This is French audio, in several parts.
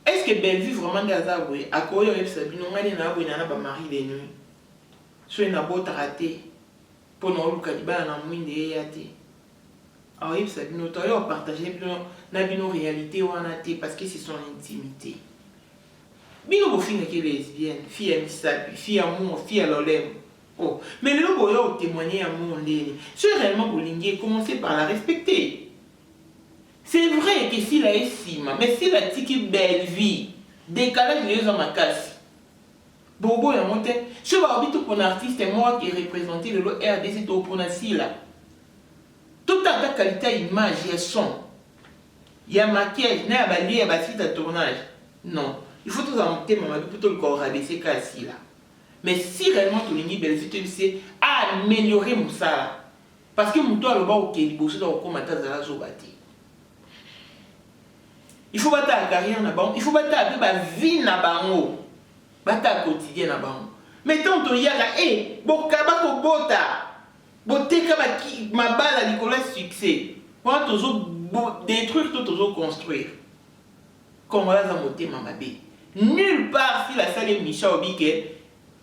Est-ce que Bellevue vraiment des azaboué à quoi il y a sabi non ngani na aboué na ba mari de nuit soit na beau raté pour nous le caliban na mwinde yate alors il sabi no toi partager na bino réalité wana té parce que c'est son intimité bino bo finga que lesbienne fille à misabi fille amour fille à l'olem oh mais le boyo témoigner amour ndeni c'est réellement bolinguer commencer par la respecter. C'est vrai que si la est si, mais si la tiki belle vie, décalage les hommes à casse. Bobo est monté. Je vais habiter pour un artiste et moi qui ai représenté le RDC pour un là. Tout à ta qualité image, il y a son. Il y a maquillage, il y a balayé, il y a site à tournage. Non. Il faut tout en monter, maman, plutôt le corps rabaisser casse là. Mais si réellement tu l'as belle vie, tu sais, améliorer mon ça. Parce que mon toit le bas au Kéli, bossé dans le commentaire de la Zobati. Il faut battre la carrière na bango, il faut battre la vie na bango, battre quotidien na bango. Mais tant que yaka bokaba ko bota, boteka ba ki ma bala Nicolas succès. Pour toujours détruire tout toujours construire. Comme là za motema mabe. Nulle part si la salle Micha Obike,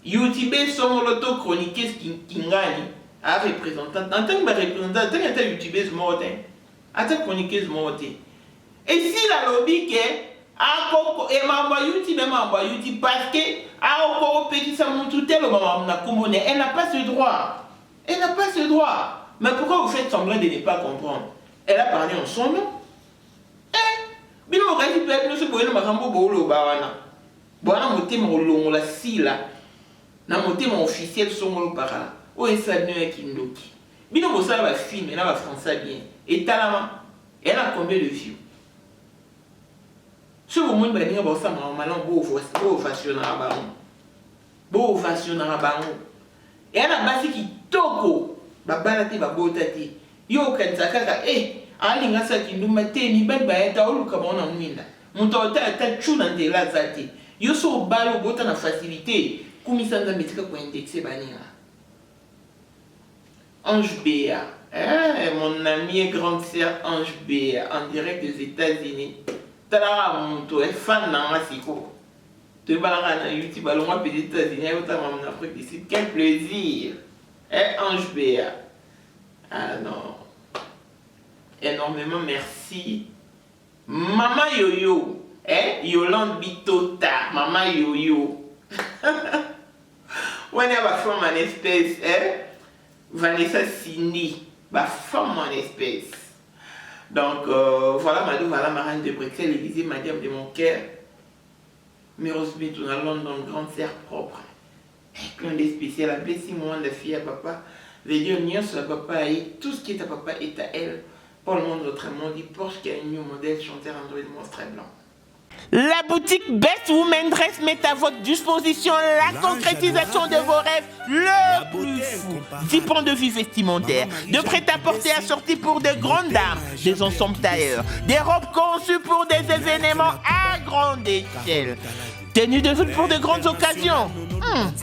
YouTube son l'auto chroniqueuse Kingani a représentant. En tant que représentant, en tant que YouTubeuse morte, en tant que chroniqueuse morte. Et si la lobby qui est et m'a YouTube parce que a petit ça mon tout elle n'a pas ce droit. Elle n'a pas ce droit. Mais pourquoi vous faites semblant de ne pas comprendre? Elle a parlé en son nom. Bino mo kasi peuple so boyena makambo bolo bawana. Bwana motema olongo la sila. Na motema officiel songolo para. O esa no ekindoki. Bino mo sala ba film na ba français bien. Et talama. Elle a combien de vues? Ce moment où il y a un beau ovation. Et elle a basi qui toko. Babalati babotati. Yo kansaka ali ngasa kinduma teni baba eta oluka bona mwinda. Muto ta chuna ndela zati. Yo so balo bota na facilité. Kumisanga metika ko indexer banira. Ange Béa. Mon ami et grande sœur Ange Béa en direct des États-Unis. Tala monto est fan na masiko. Tu vas na YouTube alors moi peut États-Unis et autant en Afrique d'ici. Quel plaisir. Ange Béa. Ah non. Énormément merci. Maman Yoyo. Yolande Bitota. Maman Yoyo. On est ma femme en espèce. Vanessa Cindy. Ma femme en espèce. Donc voilà Madou, voilà ma reine de Bruxelles, Élysée, madame de mon cœur. Meryl Smith, on a London, grande sœur propre. Clin d'œil spécial, à blessing moment de fille à papa. Védio Nios, la papa et tout ce qui est à papa est à elle. Pour le monde autrement dit Porsche qui a un new modèle, chanteur Android monstre blanc. La boutique Best Women Dress met à votre disposition la concrétisation de vos rêves le plus fou. 10 points de vue vestimentaires, de prêt-à-porter assortis pour de grandes dames, des ensembles tailleurs, des robes conçues pour des événements à grande échelle. Tenue de voûte pour de grandes occasions.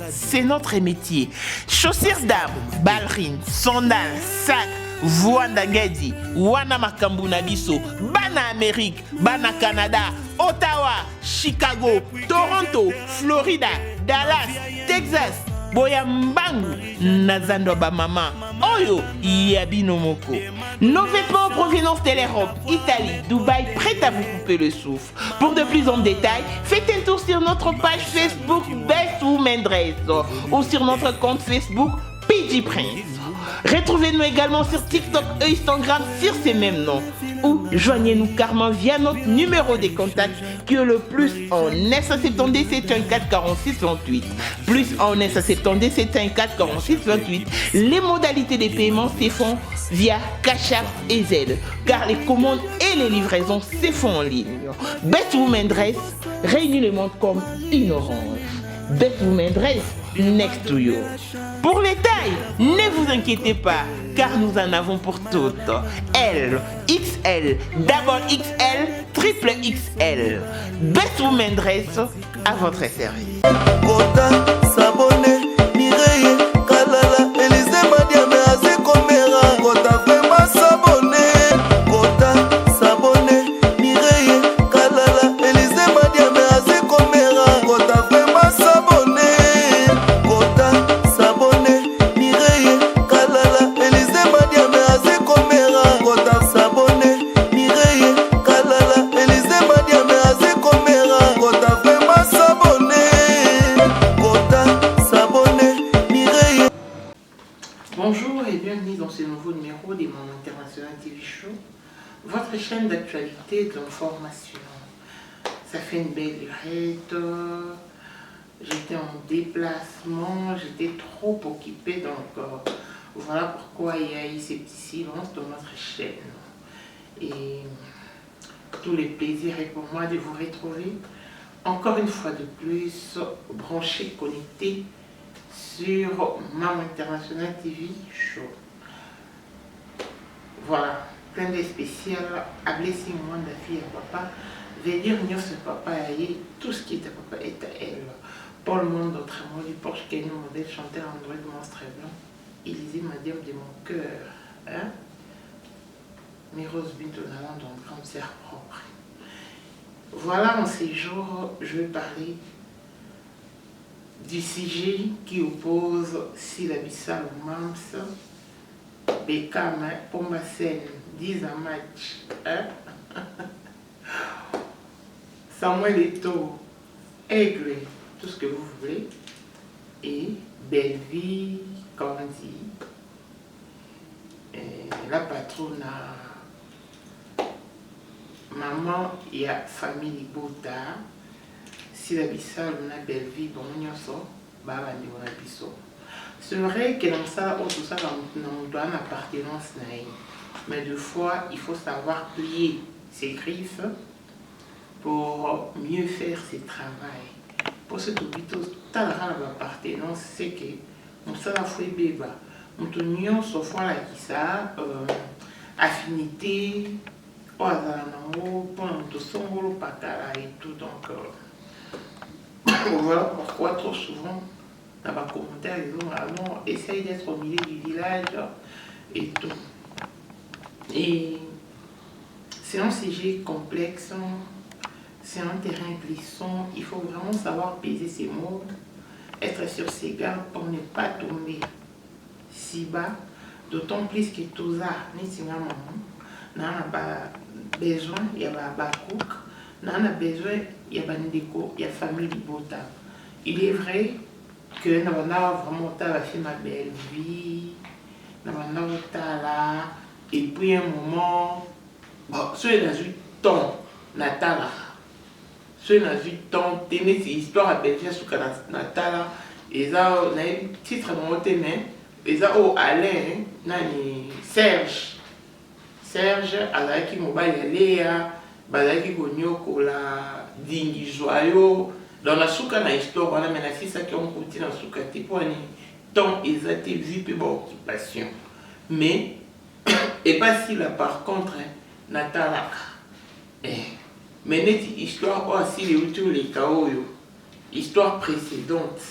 C'est notre métier. Chaussures dames, ballerines, sandales, sacs, Wanda Ngedi, Wana Makambuna Biso, Bana Amérique, Bana Canada, Ottawa, Chicago, Toronto, Florida, Dallas, Texas, Boyambangu, Nazando Bamama, Oyo, Yabino Moko. Nos vêtements en provenance de l'Europe, Italie, Dubaï, prêts à vous couper le souffle. Pour de plus en détails, faites un tour sur notre page Facebook Best Women Dress ou sur notre compte Facebook PG Prince. Retrouvez-nous également sur TikTok et Instagram sur ces mêmes noms. Ou joignez-nous carrément via notre numéro de contact qui est le plus en S70 714 46 28. Plus en S70 714 46 28. Les modalités de paiement se font via Cash App et Zelle, car les commandes et les livraisons se font en ligne. Best Women Dress réunit le monde comme une orange. Best Women Dress, next to you. Pour les tailles, ne vous inquiétez pas, car nous en avons pour toutes. L, XL, double XL, triple XL. Best Women Dress à votre service. Sabone, Mireille, Kalala, Elise Madiame. International TV Show, votre chaîne d'actualité et d'information. Ça fait une belle durette. J'étais en déplacement, j'étais trop occupée, donc voilà pourquoi il y a eu ces petits silences dans notre chaîne. Et tous les plaisirs est pour moi de vous retrouver encore une fois de plus branché, connecté sur Maman International TV Show. Voilà, plein de spécial à blessing moi de fille à papa. Veut dire ce papa et tout ce qui est à papa est à elle. Pour le monde autrement du Porsche Cayenne modèle chanteur Android monstre blanc. Élisée Madiam de mon cœur. Hein? Mes roses bintou dans le grand serre propre. Voilà, en ces jours, je vais parler du sujet qui oppose Sylla-Bissau Mams, Bekam, Pombasen, 10 à match, hein? Samuel Eto'o, Aigle, tout ce que vous voulez, et Belle-Vie, Candy, la patronne maman, il y a famille Bota, Sylla-Bissau, on a Belle-Vie, bon, c'est vrai que dans ça, tout ça, on doit une appartenance, mais deux fois, il faut savoir plier ses griffes pour mieux faire ses travail. Pour ce que l'appartenance, c'est que on s'en a fait bébé. On tient sauf fois qui ça, affinité, pour et tout. Donc, voilà pourquoi trop souvent, dans les commentaires, ils ont vraiment essayé d'être au milieu du village et tout. Et c'est un sujet complexe. C'est un terrain glissant, il faut vraiment savoir peser ses mots, être sur ses gardes pour ne pas tomber si bas, d'autant plus que tout ça, on a besoin, il y a Bakouk, on a besoin, il y a Bandeko, il y a famille Bota. Il est vrai que nous avons vraiment fait ma belle vie, nous avons là, et puis un moment, bon, c'est dans 8 temps, Natala. Ceux qui ont vu tant d'aimer ces histoires à Belgique sur Natal, et ça, on a un titre dans mon thème, et ça, oh, Alain, Serge, Alaki Mobile Léa, Balaki Gonyoko, la Dingi Joyau, dans la souka na histoire, on a maintenant fait ça qui ont continué dans la souka, c'est pour un temps, ils ont été vus pour occupation. Mais, et pas si là, par contre, Natal, mais net histoire aussi les chaos, histoire précédente,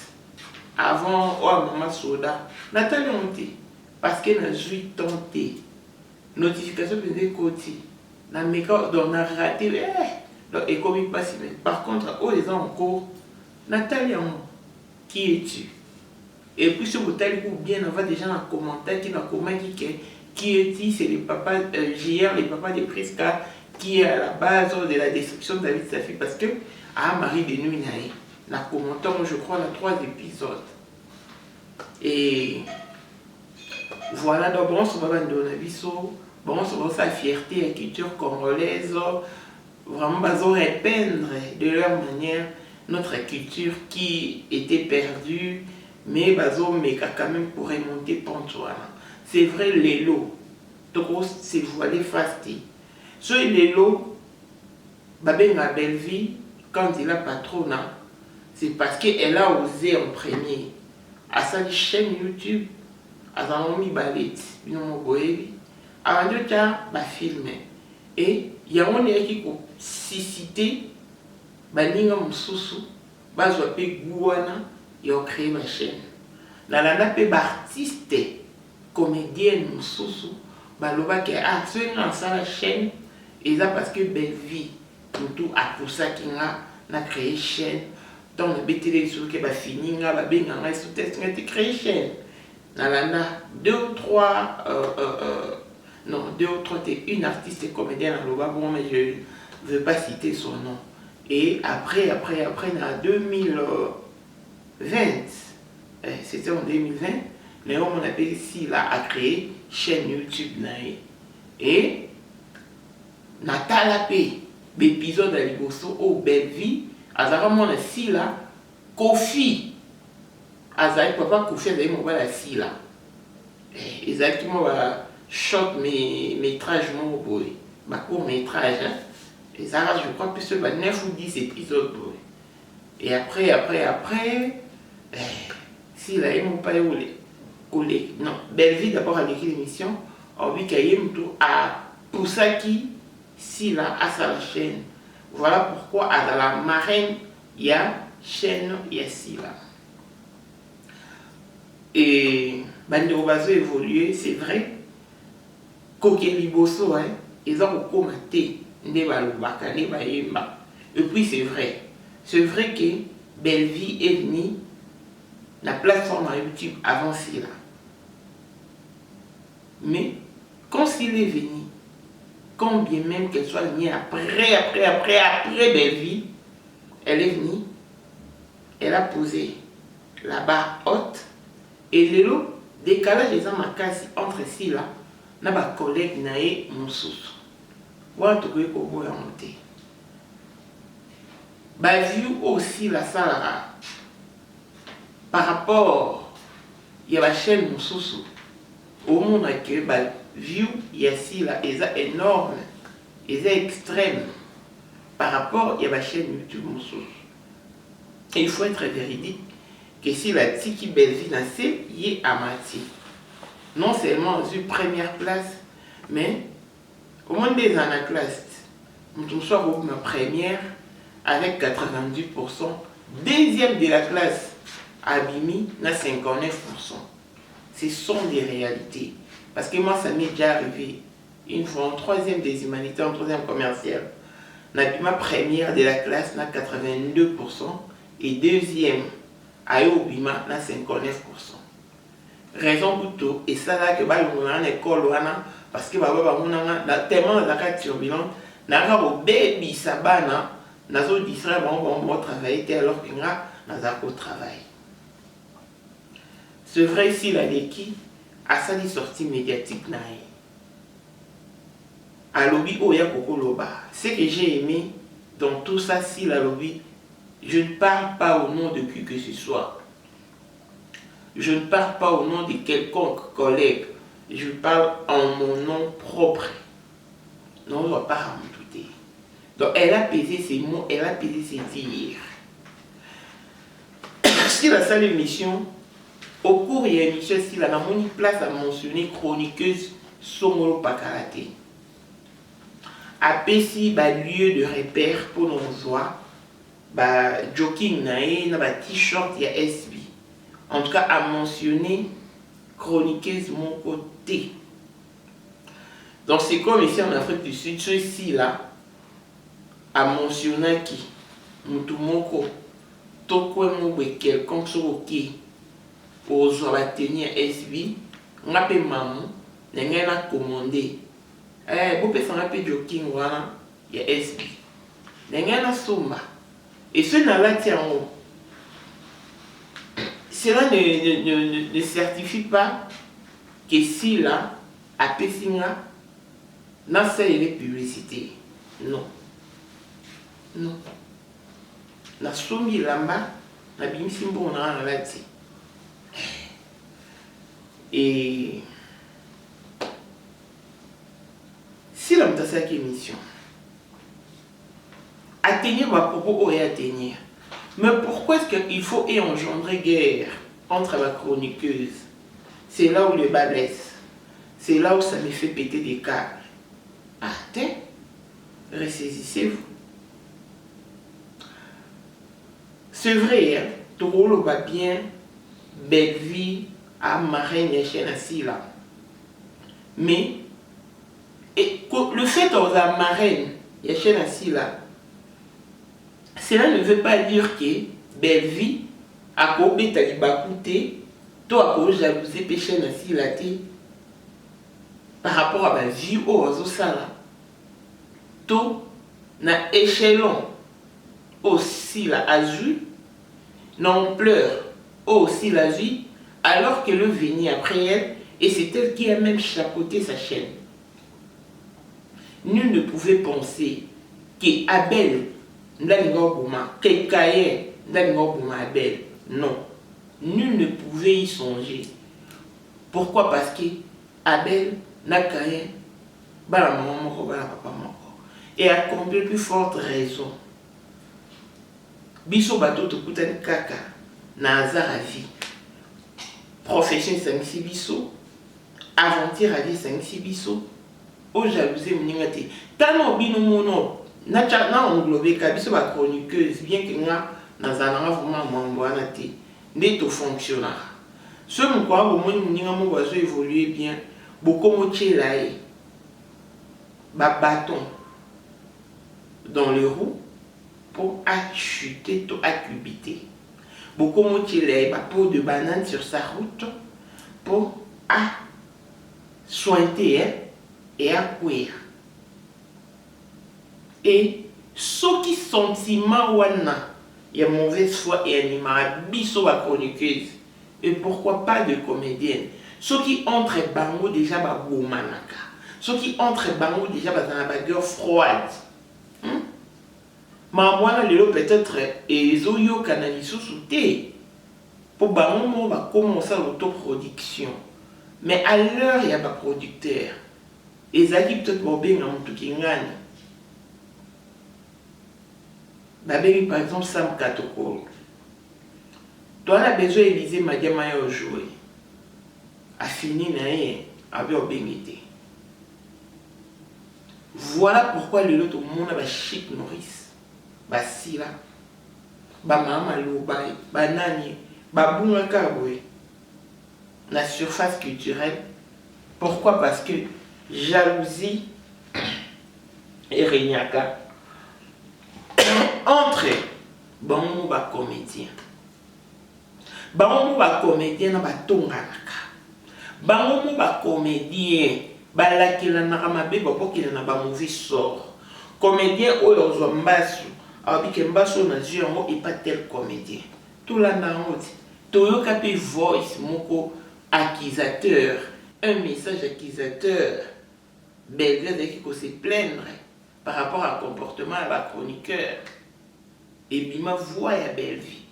avant Maman Soda, Nathalie Monté, parce qu'elle a joué tenté, notification de côté, dans mes cas, on a raté, et comme il passe, par contre, les gens en cours, Nathalie, qui es-tu? Et puis sur votre ou bien on va déjà dans le commentaire qui dit qui est-tu, c'est les papas, JR, les papas de Prisca, qui est à la base de la destruction de David Safi, parce que Marie de Nuit n'a commenté, je crois, dans 3 épisodes. Et voilà, donc on se va dans on se voit sa fierté à la culture congolaise, vraiment répandre de leur manière notre culture qui était perdue, mais mais quand même pour remonter Pantoine. C'est vrai, les lots, c'est voilé fasté. So les lots, Babenga Belle-Vie, quand il a patronne, c'est parce qu'elle a osé en premier. À sa chaîne YouTube, à sa mis ballet, avant de filmer. Et il y a un qui a cité, Baninga Moussoussou, Bazouapé Gouana, il a créé ma chaîne. Dans la nappe artiste, comédienne Moussoussou, Baloba qui a fait la chaîne. Et ça parce que Belle-Vie, tout à pour ça qu'il a créé chaîne. Donc le BTL sur qui va finir, va bien en sous test, on a créé chaîne. Dans la 2 ou 3, non 2 ou 3, une artiste et comédienne dans le bas, bon mais je ne veux pas citer son nom. Et après, en 2020, c'était en 2020, Léon on appelle ici là a créé chaîne YouTube. Et natala pe l'épisode à liboso au belle vie azara mona sila Kofi azali papa Kofi azali mobala sila exactement ba short métrage mon boy ba court métrage et ça je crois plus sur 9 ou 10 épisodes boy. Et après sila est mon père collègue non belle vie d'abord avec l'émission en oui kayem tout à pour ça qui sila à sa chaîne. Voilà pourquoi à la marraine il y a chaîne il y a sila. Et bande bazo évoluer c'est vrai kokeli boso hein ils ont commenté nde balobaka nde bayemba et puis c'est vrai que Belle Vie est venue la plateforme à YouTube avant cela mais quand s'il est venu quand bien même qu'elle soit venue après Belle Vie elle est venue elle a posé la barre haute et le décalage des amakasi entre Sila na ba collègue nae mosusu wana tokoki koboya monte ba view aussi la salara par rapport ya ba chaîne mosusu au monde que ba view ya Sila eza énorme eza extrême par rapport ya ba chaîne YouTube mosusu. Et il faut être véridique que si la tiki Belle Vie n'a c'est y à Mati non seulement une première place mais au moins des anaclastes nous sommes ma première avec 90%, deuxième de la classe Abimi na 59%. Ce sont des réalités parce que moi ça m'est déjà arrivé une fois en troisième des humanités en troisième commercial na ma première de la classe na 82% et deuxième ayo bima na 59%. Raison plutôt et ça là que ba l'on école wana parce que baba bamonanga na tellement la carte turbulente na ka bo baby sabana nazo distraire bon travailler alors que nga naza ko travail. C'est vrai ici la leki a ça des sorties médiatiques nae. A lobby oya koko loba. Ce que j'ai aimé dans tout ça si la lobby je ne parle pas au nom de qui que ce soit. Je ne parle pas au nom de quelconque collègue. Je parle en mon nom propre. Non, on ne doit pas ramouter. Donc, elle a pesé ses mots, elle a pesé ses dires. Si la salle émission, au cours de l'émission, si la namoni place à mentionner chroniqueuse Somolo Pakarate. A Pessi, lieu de repère pour nos joies. Joking nae, na t-shirt, il y a SB. En tout cas, à mentionner chroniqueuse mon côté. Donc, c'est comme ici en Afrique du Sud, ceci là, à mentionner qui, Moutoumoko, Tokwe Moube, quelqu'un sur qui, aux tenir SB, on a payé maman, on a commandé. Vous pouvez faire un peu de joking, voilà, il y a SB. On a somba. Et ce n'est-là, tiens, cela ne certifie pas que si là, à Pessinga, n'a pas de publicité. Non. Non. Na sombi lamba, na bimsimbo na lati. Et si l'homme t'a cette émission, atteindre ma propos et atteindre. Mais pourquoi est-ce qu'il faut engendrer guerre entre la chroniqueuse? C'est là où le bas blesse. C'est là où ça me fait péter des câbles. Ah, tiens, ressaisissez-vous. C'est vrai, hein, tout le monde va bien, Belle Vie, à marraine et chaîne assis là. Mais, le fait aux marraine et chaîne assis là, cela ne veut pas dire que Belle Vie a coupé ta libacouté, toi a cause jalousie péché ainsi la té par rapport à ma vie au oiseau sala. Tout na échelon aussi la azul, n'ampleur aussi la vie, alors que le venait après elle et c'est elle qui a même chapeauté sa chaîne. Nul ne pouvait penser que Abel, que Caïn, Abel. Non. Nul ne pouvait y songer. Pourquoi? Parce que Abel n'a Caïn, et à combien plus forte raison. Biso bato tokutani kaka na hasard à vie. Profession sangisi biso, aventure à vie sangisi biso, o jalousie mningate. Tano bino mono na englober ka biso ba chroniqueuse bien que nga na zananga vraiment mambo anate ndeto fonctionnaire. Ce mukwa bo moni mninga mo bazo évoluer bien, beaucoup mo tchelaé. Ba bâton dans les roues pour achuter, pour accubiter. Beaucoup de gens peau de banane sur sa route pour sointer et à courir. Et ce qui sentiment wana, il y a mauvaise foi et animal, biso à chroniqueuse. Et pourquoi pas de comédienne? Ceux qui entrent bango déjà ba boumanaka. Ceux qui entrent bango déjà ba dans la bagarre froide. Maman lelo peut-être ezoyo kanali sous-souté pour bango va commencer l'autoproduction. Mais à l'heure il y a pas producteur. Ezaki peut-être bobé na mutu kingani. Babeli par exemple Sam Katoko. Toi on a besoin Élysée Madiama ya jouer. A fini na ye avec obémité. Voilà pourquoi le lot au monde a chic Maurice. Basila, ba mama lobai, ba nani, ba bunga kabwe. La surface culturelle. Pourquoi? Parce que jalousie et regnaka entre bango ba comédien. Bango ba comédien na ba tonganaka. Bango ba comédien ba lakila na kamabe ba pokila na ba mauvais sort. Comédien oyo zombasu. Alors, il n'est pas tel comédien. Tout là, Toyo Kapi voice, moko accusateur, un message accusateur. Belgrade qui se plaindre par rapport à un comportement à la chroniqueur. Et puis ma voix est belle vie.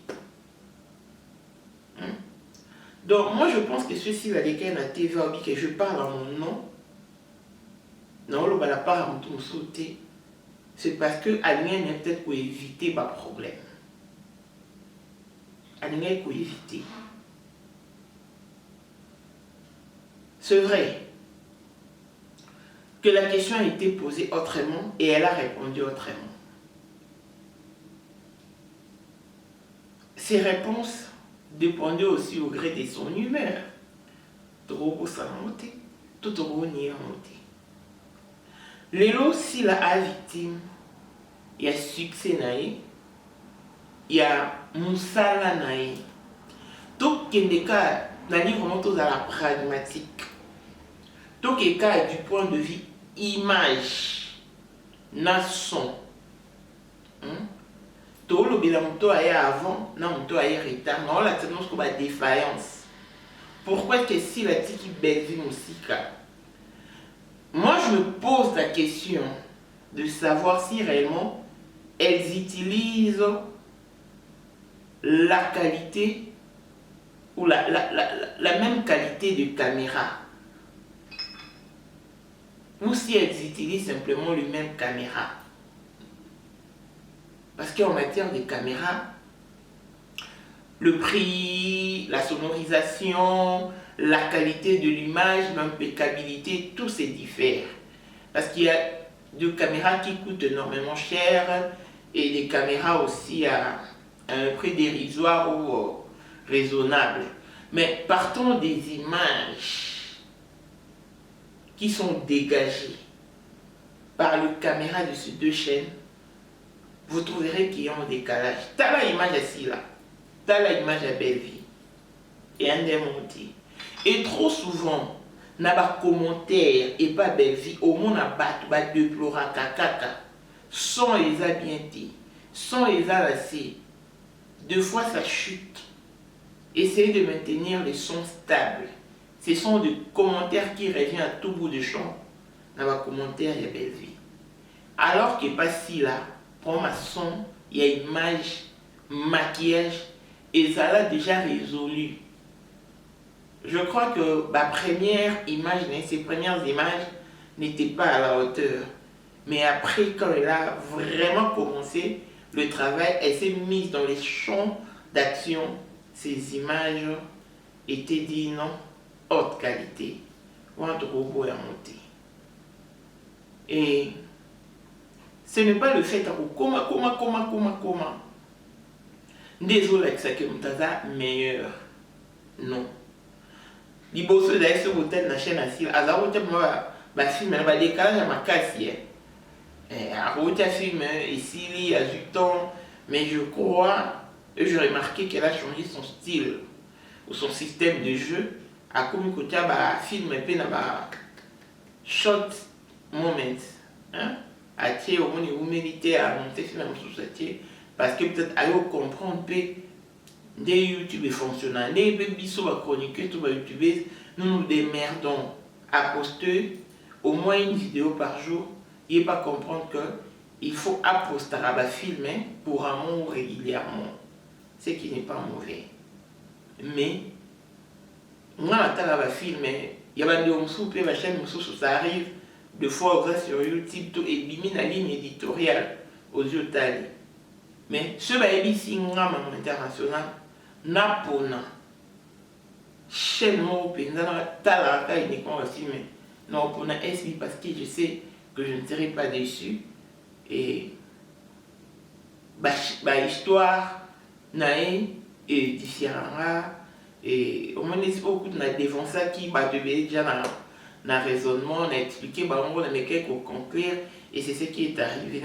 Donc, moi je pense que ceci va décaler la TV, que je parle à mon nom. Non, le bala part à mon tour sauter. C'est parce que Alien est peut-être pour éviter ma problème. Alien est pour éviter. C'est vrai que la question a été posée autrement et elle a répondu autrement. Ses réponses dépendaient aussi au gré de son humeur. Trop ça monter, tout au nier monter. Lelo si la victime, il y a succès naïe, il y a moussala naïe. Tout les cas, nani vraiment tous à la pragmatique. Tout les cas du point de vue image, nation. Tout le bilan moto aille avant, non moto aille retard, non la tendance comme la défaillance. Pourquoi est-ce que si la tiki belle vie musica? Moi, je me pose la question de savoir si réellement elles utilisent la qualité ou la même qualité de caméra. Ou si elles utilisent simplement le même caméra. Parce qu'en matière de caméra, le prix, la sonorisation, la qualité de l'image, l'impeccabilité, tout se diffère. Parce qu'il y a des caméras qui coûtent énormément cher et des caméras aussi à un prix dérisoire ou raisonnable. Mais partons des images qui sont dégagées par le caméra de ces deux chaînes, vous trouverez qu'il y a un décalage. T'as l'image ici là, t'as l'image à belle vie et un démonté. Et trop souvent, n'a pas commentaire et pas belle vie, au monde a battu, déplora caca, sans les bien, sans les lassés. Deux fois ça chute. Essayez de maintenir les sons stables. Ce sont des commentaires qui reviennent à tout bout de champ. N'a pas commentaire et belle vie. Alors que pas si là, pour ma son, il y a image, maquillage, et ça l'a déjà résolu. Je crois que ma première image, ses premières images n'étaient pas à la hauteur. Mais après, quand elle a vraiment commencé le travail, elle s'est mise dans les champs d'action. Ces images étaient dit non, haute qualité. Ou un robot à monter. Et ce n'est pas le fait de comment. Désolé que ça que mutaza meilleur. Non. Liboso d'ailleurs sur hôtel na chaîne asile. Azaro te moi ba film na ba décalage à ma casse. A route film ici il y a du temps, mais je crois et j'ai remarqué qu'elle a changé son style ou son système de jeu. A comme côté ba film un peu na ba short moment. Hein? À tirer au moins vous méritez à monter sur la société parce que peut-être à comprendre peu des YouTube fonctionnels, des biso va chroniquer tout va YouTube, nous nous démerdons à poster au moins une vidéo par jour. Il ne pas comprendre que il faut poster à filmer pour un monde régulièrement, ce qui n'est pas mauvais. Mais moi je vais filmer, il y a des gens qui chaîne ça arrive. De fois sur YouTube tout et bimi la ligne éditoriale aux yeux tali. Mais ce baby international n'a pas chaîne mon pendant talaka uniquement aussi mais non pour na SB parce que je sais que je ne serai pas déçu et bah histoire nae et différent et au moins il beaucoup de défense qui va devenir déjà na raisonnement, on a expliqué, on a mis quelques conclure et c'est ce qui est arrivé.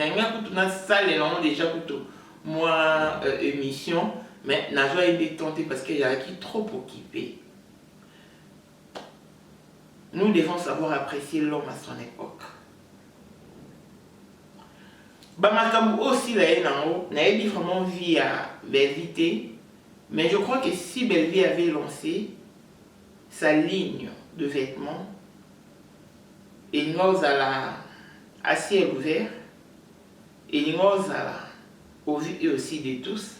On a salé déjà pour moi émission, mais on a été tenté parce qu'il y a qui trop occupé. Nous devons savoir apprécier l'homme à son époque. Bamakamu aussi là on a dit vraiment vie à Belvité, mais je crois que si Belvité avait lancé sa ligne de vêtements, il nous à ciel ouvert, il nous au vu aussi de tous,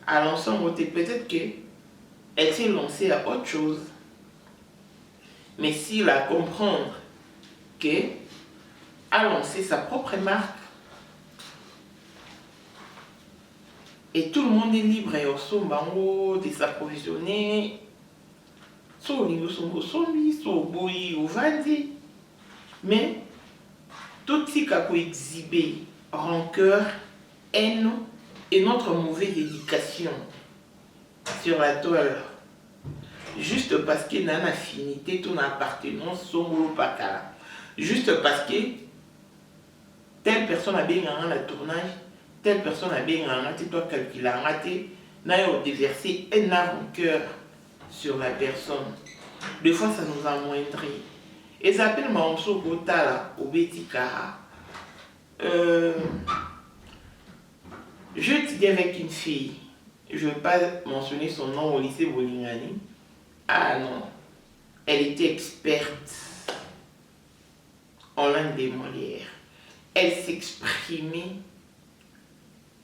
à l'ensemble, peut-être qu'elle s'est lancée à autre chose. Mais s'il a comprendre qu'elle a lancé sa propre marque, et tout le monde est libre et au sombango de s'approvisionner, soit au niveau soit au boui, au vandi. Mais tout ce qui a exhibé rancœur, haine et notre mauvaise éducation sur la toile, juste parce qu'il y a une affinité, ton appartenance, son groupe pas juste parce que telle personne a bien un tournage, telle personne a bien un toi calculer un raté, n'a déversé un rancœur sur la personne. Des fois, ça nous amoindrit. Et ça s'appelle Manso Gotala au Betikara. Je étudiais avec une fille, je ne vais pas mentionner son nom au lycée Bolingani. Ah non, elle était experte en langue des Molières. Elle s'exprimait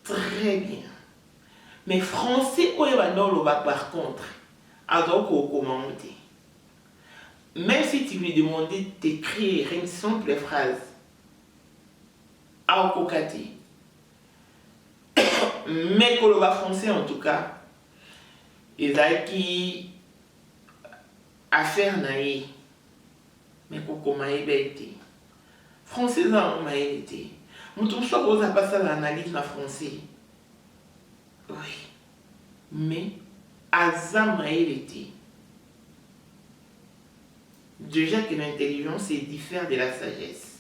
très bien. Mais français, par contre, alors qu'on commentait. Même si tu lui demandais d'écrire une simple phrase, à Okokati, mais que le français en tout cas, il a qui affaire naïe, mais qu'on m'a été. Français, on m'a été. Nous tous on a passé l'analyse en français. Oui, mais Azam a été. Déjà que l'intelligence c'est diffère de la sagesse.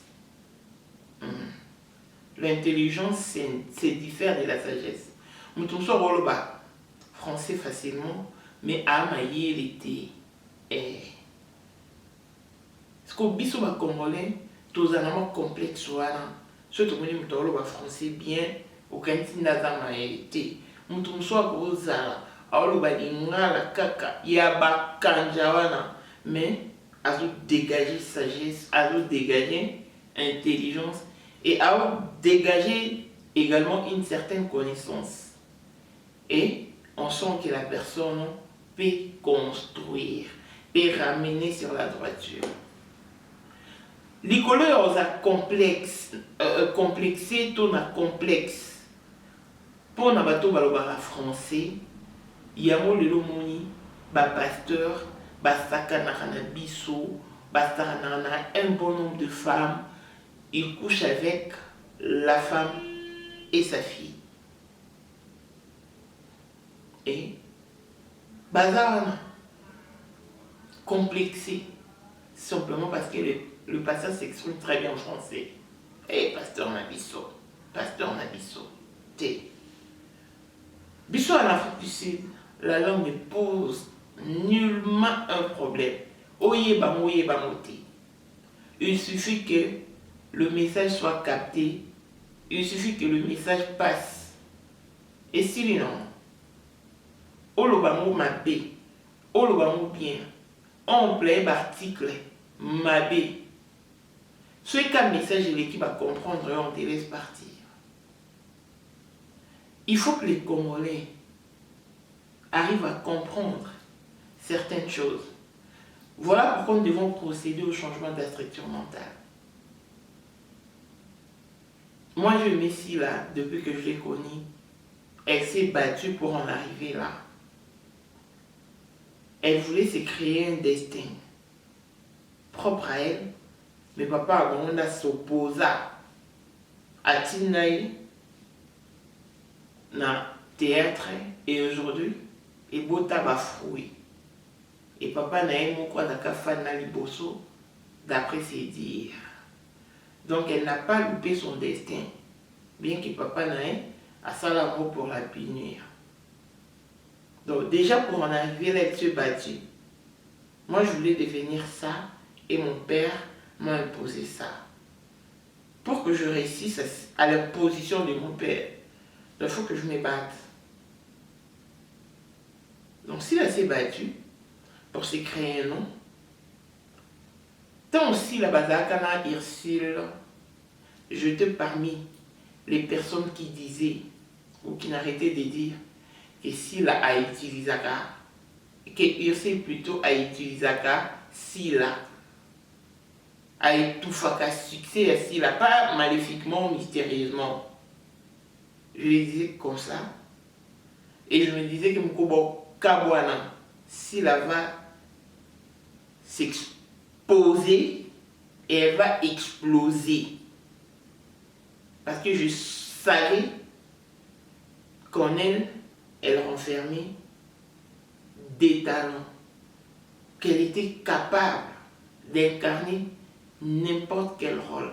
L'intelligence c'est diffère de la sagesse. Nous tous on bas français facilement, mais Amaï il était. Ce qu'on biso ba congolais, tous un complexe voilà. Surtout que nous parlons français bien, au cantina Amaï était. Nous tous on ozala, alors ba ingala kaka ya ba kanjawana, mais à dégager sagesse, à dégager intelligence et à dégager également une certaine connaissance. Et on sent que la personne peut construire, peut ramener sur la droiture. Likolo oza complexé to na complexe. Pour na bato balobaka français, yango lelo moni ba pasteur basakanaka na biso, basakanaka na un bon nombre de femmes, il couche avec la femme et sa fille. Et bazarana complexé simplement parce que le pasteur s'exprime très bien en français. Eh, pasteur Nabiso, T. Biso en Afrique du Sud, la langue ne pose nullement un problème. Il suffit que le message soit capté, il suffit que le message passe. Et si non, Olobango mabé, Olobango bien, on plaît l'article mabé. Ce qu'un message de l'équipe va comprendre et on te laisse partir. Il faut que les Congolais arrivent à comprendre certaines choses. Voilà pourquoi nous devons procéder au changement de la structure mentale. Moi, je mets ici là, depuis que je l'ai connue, elle s'est battue pour en arriver là. Elle voulait se créer un destin propre à elle, mais papa Agonda s'opposa à Tinaï na théâtre et aujourd'hui, et bota ba fruit. Et papa n'a eu quoi na liboso d'après ses dires. Donc elle n'a pas loupé son destin, bien que papa n'a eu à Salamo pour la punir. Donc déjà pour en arriver là, elle se battit. Moi je voulais devenir ça et mon père m'a imposé ça. Pour que je réussisse à la position de mon père, il faut que je me batte. Donc s'il a s'est battu pour se créer un nom, tant aussi la Bazakana Ursule, j'étais parmi les personnes qui disaient ou qui n'arrêtaient de dire que s'il a utilisé que Ursule plutôt a utilisé s'il a étouffé succès, s'il a pas maléfiquement, mystérieusement. Je les disais comme ça. Et je me disais que Mkobo Kabwana, s'il va s'exposer, et elle va exploser. Parce que je savais qu'en elle, elle renfermait des talents, qu'elle était capable d'incarner n'importe quel rôle.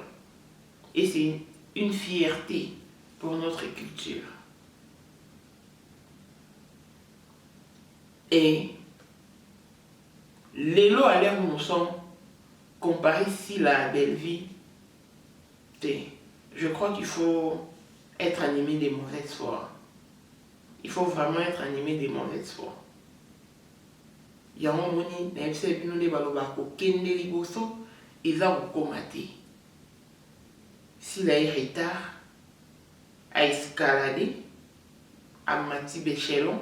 Et c'est une fierté pour notre culture. Et les lots à l'air où nous sommes, comparés si la belle vie, je crois qu'il faut être animé des mauvaises foi. Il faut vraiment être animé des mauvaises foi. Il y a un moment où ils ont commenté. S'il a eu retard, à escalader, à Mati Béchelon,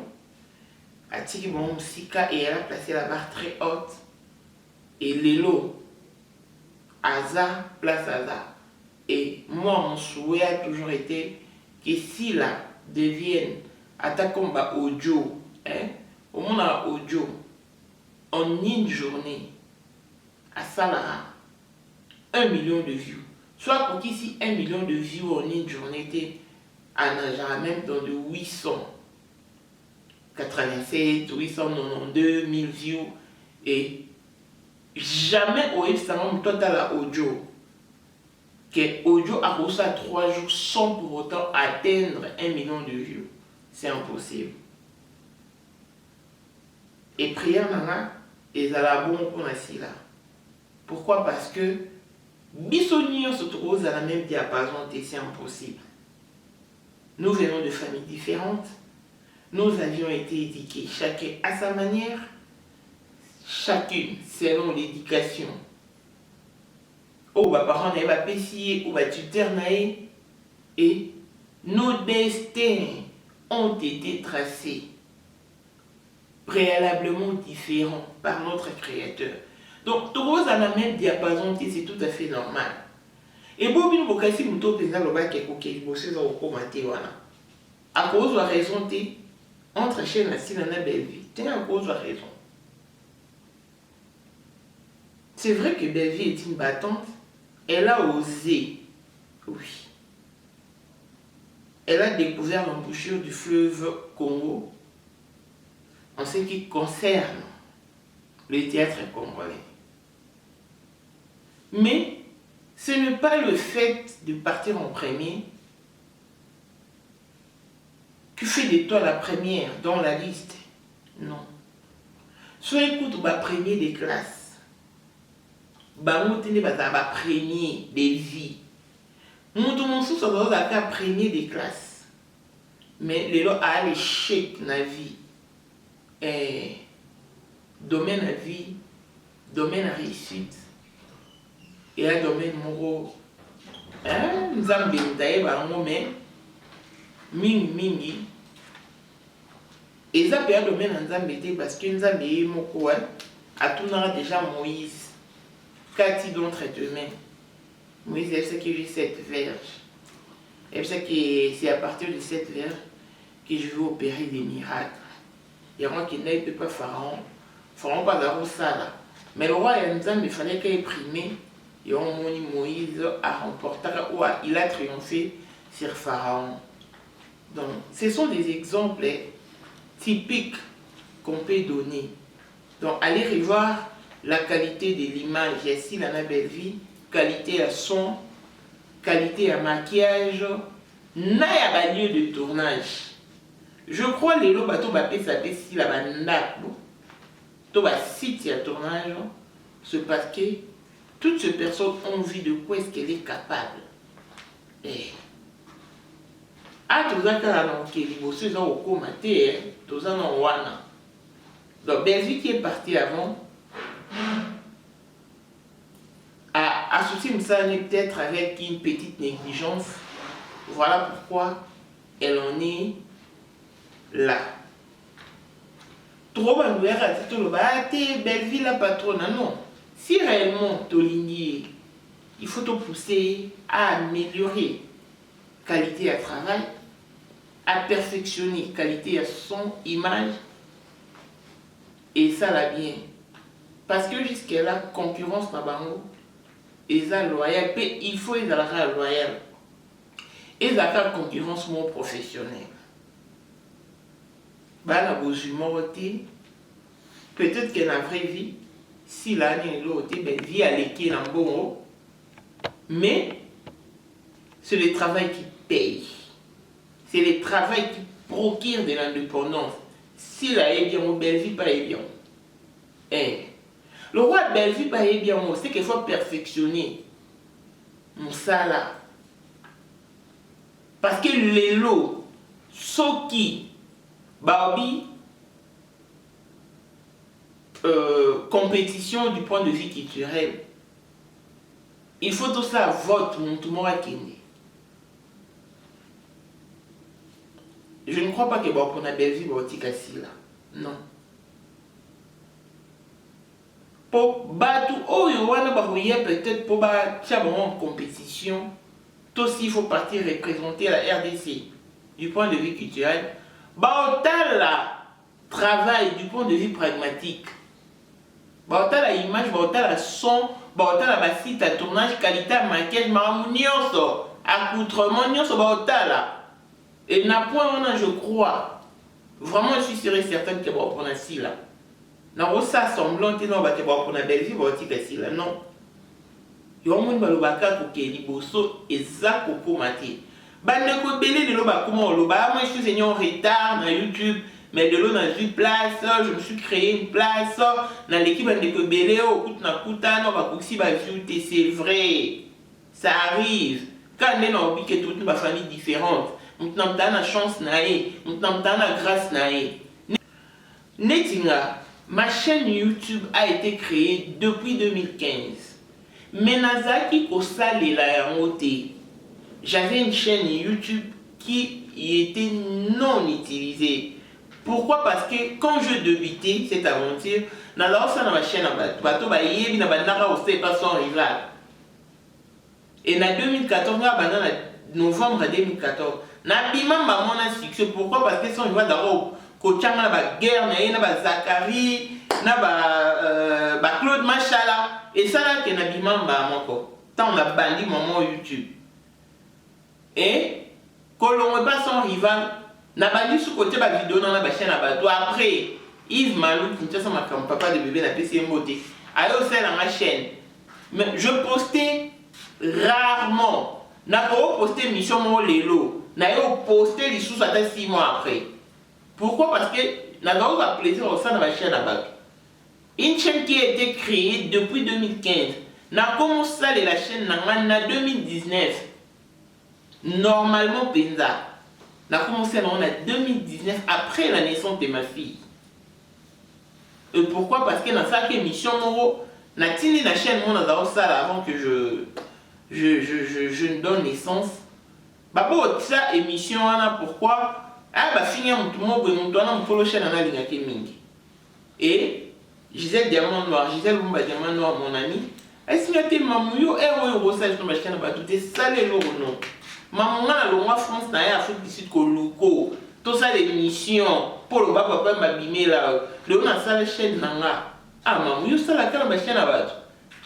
à Tigibon Moussika, et elle a placé la barre très haute. Et Lélo, Aza, place Aza. Et moi, mon souhait a toujours été que s'il devienne attaquant audio, au monde audio, en une journée, à Salara, 1 million de vues. Soit pour qu'ici 1 million de vues en une journée était à Najara, même dans de 887, 892 000 vues. Et jamais au Instagram total à audio. Que audio a reçu à 3 jours sans pour autant atteindre 1 million de vues. C'est impossible. Et prière nana, et à bon pour la là. Pourquoi? Parce que Bissonion se trouve à la même diapason et c'est impossible. Nous venons de familles différentes. Nous avions été éduqués chacun à sa manière, chacune selon l'éducation ou ba parents na ba pesi ou ba tuteur na et nos destins ont été tracés préalablement différents par notre créateur. Donc tout à la même diapason, c'est tout à fait normal. Et bon, bien, beaucoup si nous topons dans le bac et que vous savez au commenter voilà. À cause de la raison entre chaîne ainsi dans la belle vie, t'es à cause de la raison. C'est vrai que belle vie est une battante. Elle a osé, oui. Elle a découvert l'embouchure du fleuve Congo en ce qui concerne le théâtre congolais. Mais ce n'est pas le fait de partir en premier qui fait de toi la première dans la liste. Non. Soit écoute, bah, premier des classes. Bah, moi, tu n'es pas premier des vies. Mon sous, ça doit être premier des classes. Mais les lois à l'échec dans la vie. Domaine à vie, domaine à réussite. Et un domaine moro. Nous avons bien mais mingi. Et ça peut être un domaine en Zambie parce que nous avons moko à tout déjà Moïse. Cathy d'entre demain. Moïse, elle sait que j'ai 7 verges. Elle sait que c'est à partir de cette verges que je vais opérer des miracles. Il y a un qui ne peut pas Pharaon. Pharaon pas d'avoir ça là. Mais le roi il fallait qu'il primé. Et Moïse a remporté ou il a triomphé sur Pharaon. Donc, ce sont des exemples typiques qu'on peut donner. Donc, allez revoir la qualité de l'image ici dans la belle vie, qualité à son, qualité à maquillage, n'a pas lieu de tournage. Je crois que les bateaux bapé ça fait si la banda, tout va site à tournage, c'est parce que toutes ces personnes ont envie de quoi est-ce qu'elle est capable. Et tout ça quand on a les bosses ont commenté, tout ça non wana. Donc Belgique qui est parti avant a associé ça peut-être avec une petite négligence. Voilà pourquoi elle en est là. Trop à tout le bas, Belleville la patronne, non. Si réellement t'oligné, il faut te pousser à améliorer qualité à travail, à perfectionner qualité à son image, et ça là bien. Parce que jusqu'à la concurrence na bango, et ça loyal, il faut être loyal. Et ça fait concurrence mon professionnel. Bah la peut-être que la vraie vie, si l'année est l'autre, ben vie à l'équipe en bon, mais c'est le travail qui paye. C'est le travail qui procure de l'indépendance. Si la est bien, belle vie pas est bien. Le roi de belle vie pas est bien, c'est qu'il faut perfectionner mon salaire. Parce que les lots, ceux qui, Barbie, compétition du point de vue culturel, il faut tout ça vote tout le monde a gagné. Je ne crois pas que pour la belle vie là. Non. Pour battre peut-être pour battre en compétition, tout aussi il faut partir représenter la RDC du point de vue culturel. Là, travail du point de vue pragmatique. La image, la son, la site à tournage, qualité à maquillage, accoutrement, là. Et n'a point, je crois, vraiment je suis sûr et certain que bon pour ainsi là. Non, ça semblant que non, pour la belle vie, là, non. Il y a un monde qui est liboso et ça pour mater. Bande ko belé de l'eau, comment l'eau, moi je suis en retard dans YouTube. Mais de l'eau dans une place, je me suis créé une place dans l'équipe de Kobélé, au coup de Kuta, c'est vrai, ça arrive. Quand on est dans toute ma famille différente, maintenant on a la chance, maintenant on a la grâce. Netinga, ma chaîne YouTube a été créée depuis 2015. Mais nazaki kosalela yango te. J'avais une chaîne YouTube qui était non utilisée. Pourquoi? Parce que quand je débutais cette aventure, dans ma chaîne, son rival. Et en 2014, novembre 2014, Nabima m'a mon succès. Pourquoi? Parce que son rival d'abord, Kochanga na guerre, na Zachary, na Claude Machala. Et ça là que Nabima m'a moko. Tant on a banni mon YouTube. Et quand on pas son rival, n'a pas dit sous côté de la vidéo dans la chaîne à bateau. Après, Yves Malou, qui est mon papa de bébé, n'a pas essayé de monter. Allez au sein dans ma chaîne. Mais je postais rarement. N'a pas posté mission mon lélo. N'a pas posté les sous à 6 mois après. Pourquoi? Parce que n'a pas plaisir au sein de ma chaîne à bateau. Une chaîne qui a été créée depuis 2015. N'a commencé la chaîne en 2019. Normalement, Penza. On a commencé en 2019 après la naissance de ma fille. Et pourquoi? Parce que dans chaque émission, on a tenu la chaîne avant que je ne donne naissance. Pour cette émission, pourquoi? Finir mon chaîne et Gisèle Diamant Noir, Gisèle Bumba Diamant Noir, mon ami, est-ce que tu as ma chaîne non? Maman a l'onga France na Afrique du Sud Koluko. Tout ça l'émission pour le papa m'abîmer là. Le on a ça la chaîne nanga. Ah maman, yo ça la carte ma chaîne abat.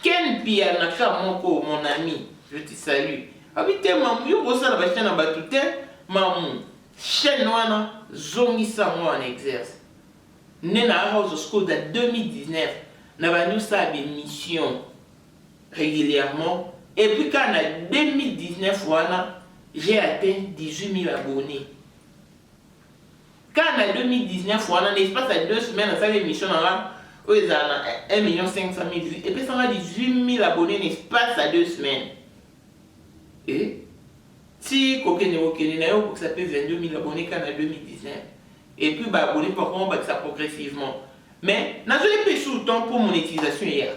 Ken Pia naka mon ami, je te salue. Habite maman, yo ça la chaîne abat tout maman. Chaîne wana zongi ça moi en exerce. Nena House School de 2019. Na ba nous ça émission régulièrement et puis quand en 2019 voilà j'ai atteint 18 000 abonnés. Quand en 2019, on a un espace à 2 semaines, on a fait l'émission où ils ont 1 500 000 vues. Et puis ça a 18 000 abonnés, un espace à 2 semaines. Et si ça fait 22 000 abonnés quand en 2019. Et puis abonnés pour comment ça progressivement. Mais nous avons pris sous le temps pour monétisation hier.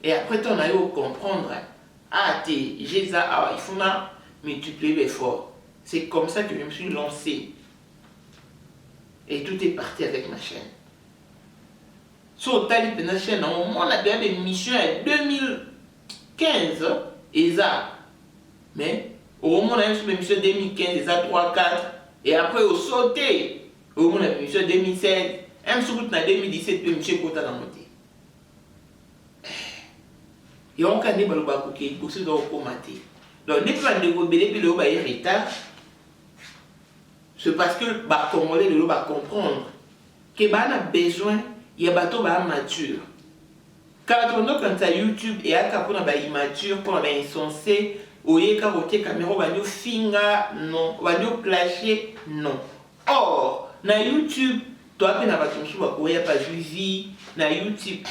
Et après, on a eu à comprendre. J'ai ça, il faut multiplier l'effort. C'est comme ça que je me suis lancé. Et tout est parti avec ma chaîne. Sur la chaîne, on a déjà des missions en 2015. Et ça. Mais au moment où on a une mission 2015, et ça 3, 4. Et après, on sauté. Au moment où on a une mission 2016. Même si on a 2017, puis monsieur Kota dans monté. Et on a des balobas qui sont commentés. Donc, les plans de rebelles, puis le haut est retard. C'est parce que les Congolais de va comprendre que a besoin, il y a bateau mature. Quand on a quand YouTube et à pour na immature, pour na insensé, oye ka roté caméra va nous finga non, va nous clasher non. Or, na YouTube, toi pe na bateau sou ba koya pas suivi na YouTube.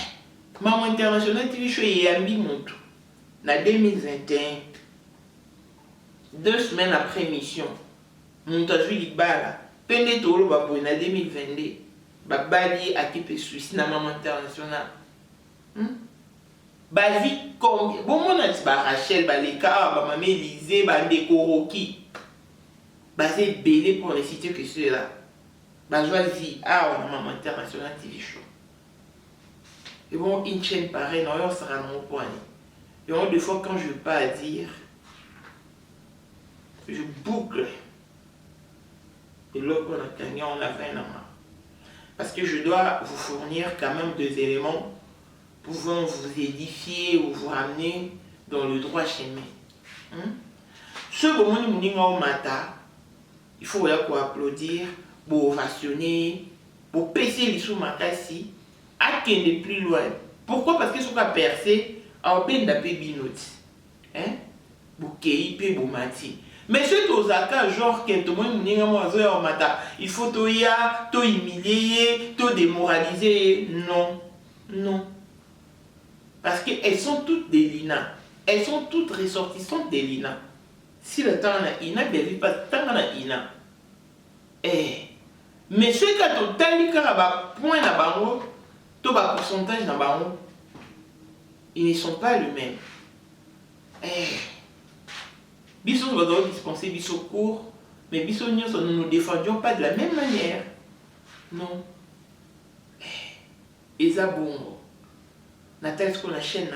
Maman international TV show yambi monto. Na 2021, 2 semaines après mission, montage libala, pende tolo ba na 2022, ba bali akipe Suisse na maman international. Ba vie combien? Bon mon a ba Rachel ba leka ba maman Élysée ba ndekoroki. Ba c'est belé pour les citer que ceux-là. Ba joisi on a maman international TV show. Et bon, une chaîne pareille, non, on sera dans mon point. Et bon, des fois, quand je ne veux pas dire, je boucle. Et là, on a gagné, on a fait un an. Parce que je dois vous fournir quand même des éléments pouvant vous édifier ou vous ramener dans le droit chemin. Ce moment où matin, il faut applaudir, pour ovationner, pour passer les sous-matassi. À qui est plus loin. Pourquoi? Parce que ce qu'on a percé, on peut n'appeler binoti. Bouquet, peut boumati. Mais c'est aux accords, genre, quand tout le monde il faut tout humilier, tout démoraliser. Non. Non. Parce qu'elles sont toutes des linas. Elles sont toutes ressortissantes des linas. Si le temps a ina, il n'y a pas de temps à ina. Mais ce qui a total, il y a un point à pourcentage dans le ils ne sont pas les mêmes. Biso nous avons dispensé biso cours, mais biso nous ne nous défendions pas de la même manière. Non. Et ça bon. Nathalie, ce qu'on a chaîne, il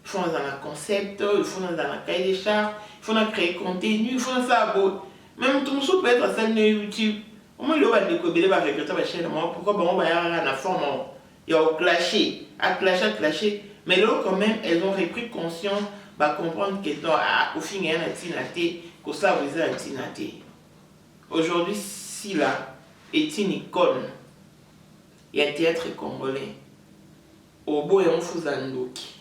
faut dans un concept, il faut dans un cahier des charges, il faut créer contenu, il faut dans ça beau. Même tout le monde peut être à ça sur YouTube. Au moins, il va découvrir, il va regretter ma chaîne. Pourquoi on va y avoir la forme, il y a clasher, à clasher. Mais là, quand même, elles ont repris conscience, va comprendre que au fin, il y a un tinaté, que ça vous a un tinaté. Aujourd'hui, si là, est une icône, il y a un théâtre congolais. Au beau et on fout un doki.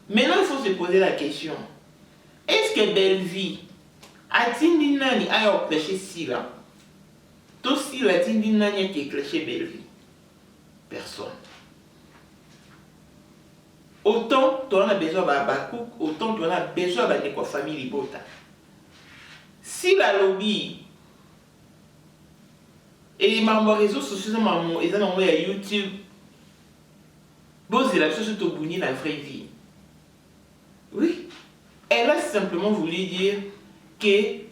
Maintenant, il faut se poser la question. Est-ce que Belle Vie a-t-il nani a clasher si là? Tout si la tindi nani qui clasher Belle Vie? Personne. Autant tu as besoin de Bakouk, autant tu as besoin de la famille Libota. Si la lobby et les réseaux sociaux, ils ont envoyé à YouTube, c'est la chose que tu la vraie vie. Oui. Elle a simplement voulu dire que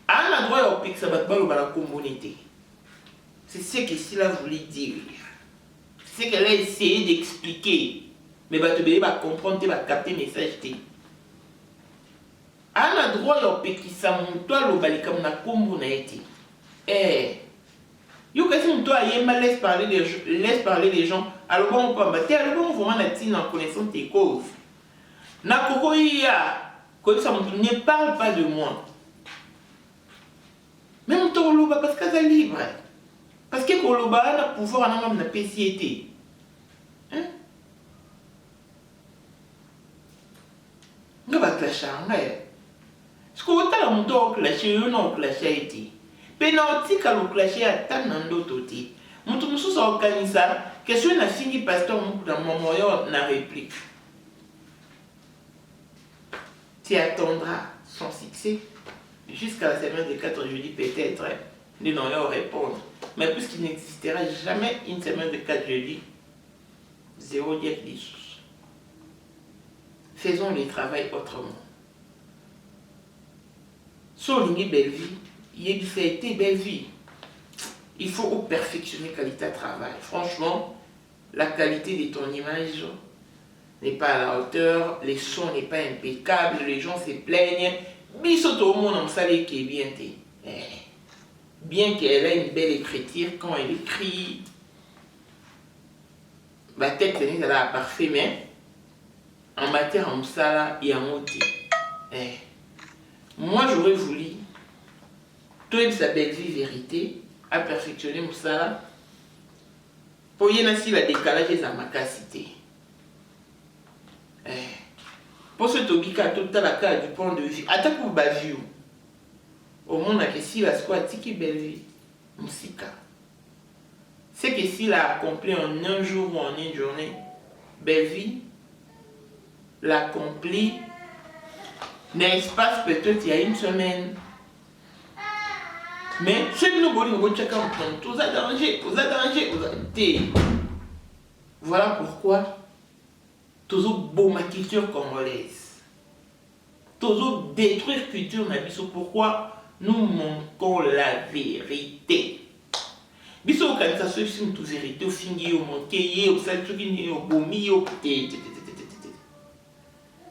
à un endroit où il y a la communauté. C'est ce que cela voulait dire. C'est ce qu'elle a essayé d'expliquer. Mais tu vas comprendre, tu vas capter le message. À un endroit où il y a la communauté. Laisse parler les gens. Alors on peut battre. Alors on va en connaissance tes causes. Ne parle pas de moi. Même ton loba parce que c'est libre. Parce que Koloba a le pouvoir dans la PCT. On va clasher. Ce qu'on a mon dos clasher, on clasher été. Penalty quand on clasher à tant d'autres. Mon tout nous organise ça. Question n'a fini pasteur dans mon moyen n'a réplique. Tu attendras son succès jusqu'à la semaine de 4 jeudi peut-être. Nous n'allons répondre. Mais puisqu'il n'existera jamais une semaine de 4 jeudi, 0 10. Faisons le travail autrement. Souligner belle vie, il y a été belle vie. Il faut perfectionner la qualité de travail. Franchement, la qualité de ton image n'est pas à la hauteur, les sons n'est pas impeccable, les gens se plaignent. Biso tout le monde en salle qui est bien. Bien qu'elle ait une belle écriture, quand elle écrit, la tête n'est pas parfaite, mais en matière en sala et en ôté. Moi j'aurais voulu, toi sa belle vie vérité, à perfectionner mon sala, pour y avoir la décalage de ma capacité. Pour ce tobika, tout à la carte du point de vue, attaque ou bavio. Au monde, que si la squat, qui belle vie, musica. C'est que s'il a accompli en un jour ou en une journée, belle vie, l'accomplit dans l'espace peut-être il y a une semaine. Mais ceux qui nous voient, chacun prend tous à danger, aux danger, aux danger. Voilà pourquoi toujours beau ma culture congolaise. Toujours détruire culture nabiso. Pourquoi nous manquons la vérité. Biso kanisa so sim tu vérité au fingi au manqué au sal truc au bomi au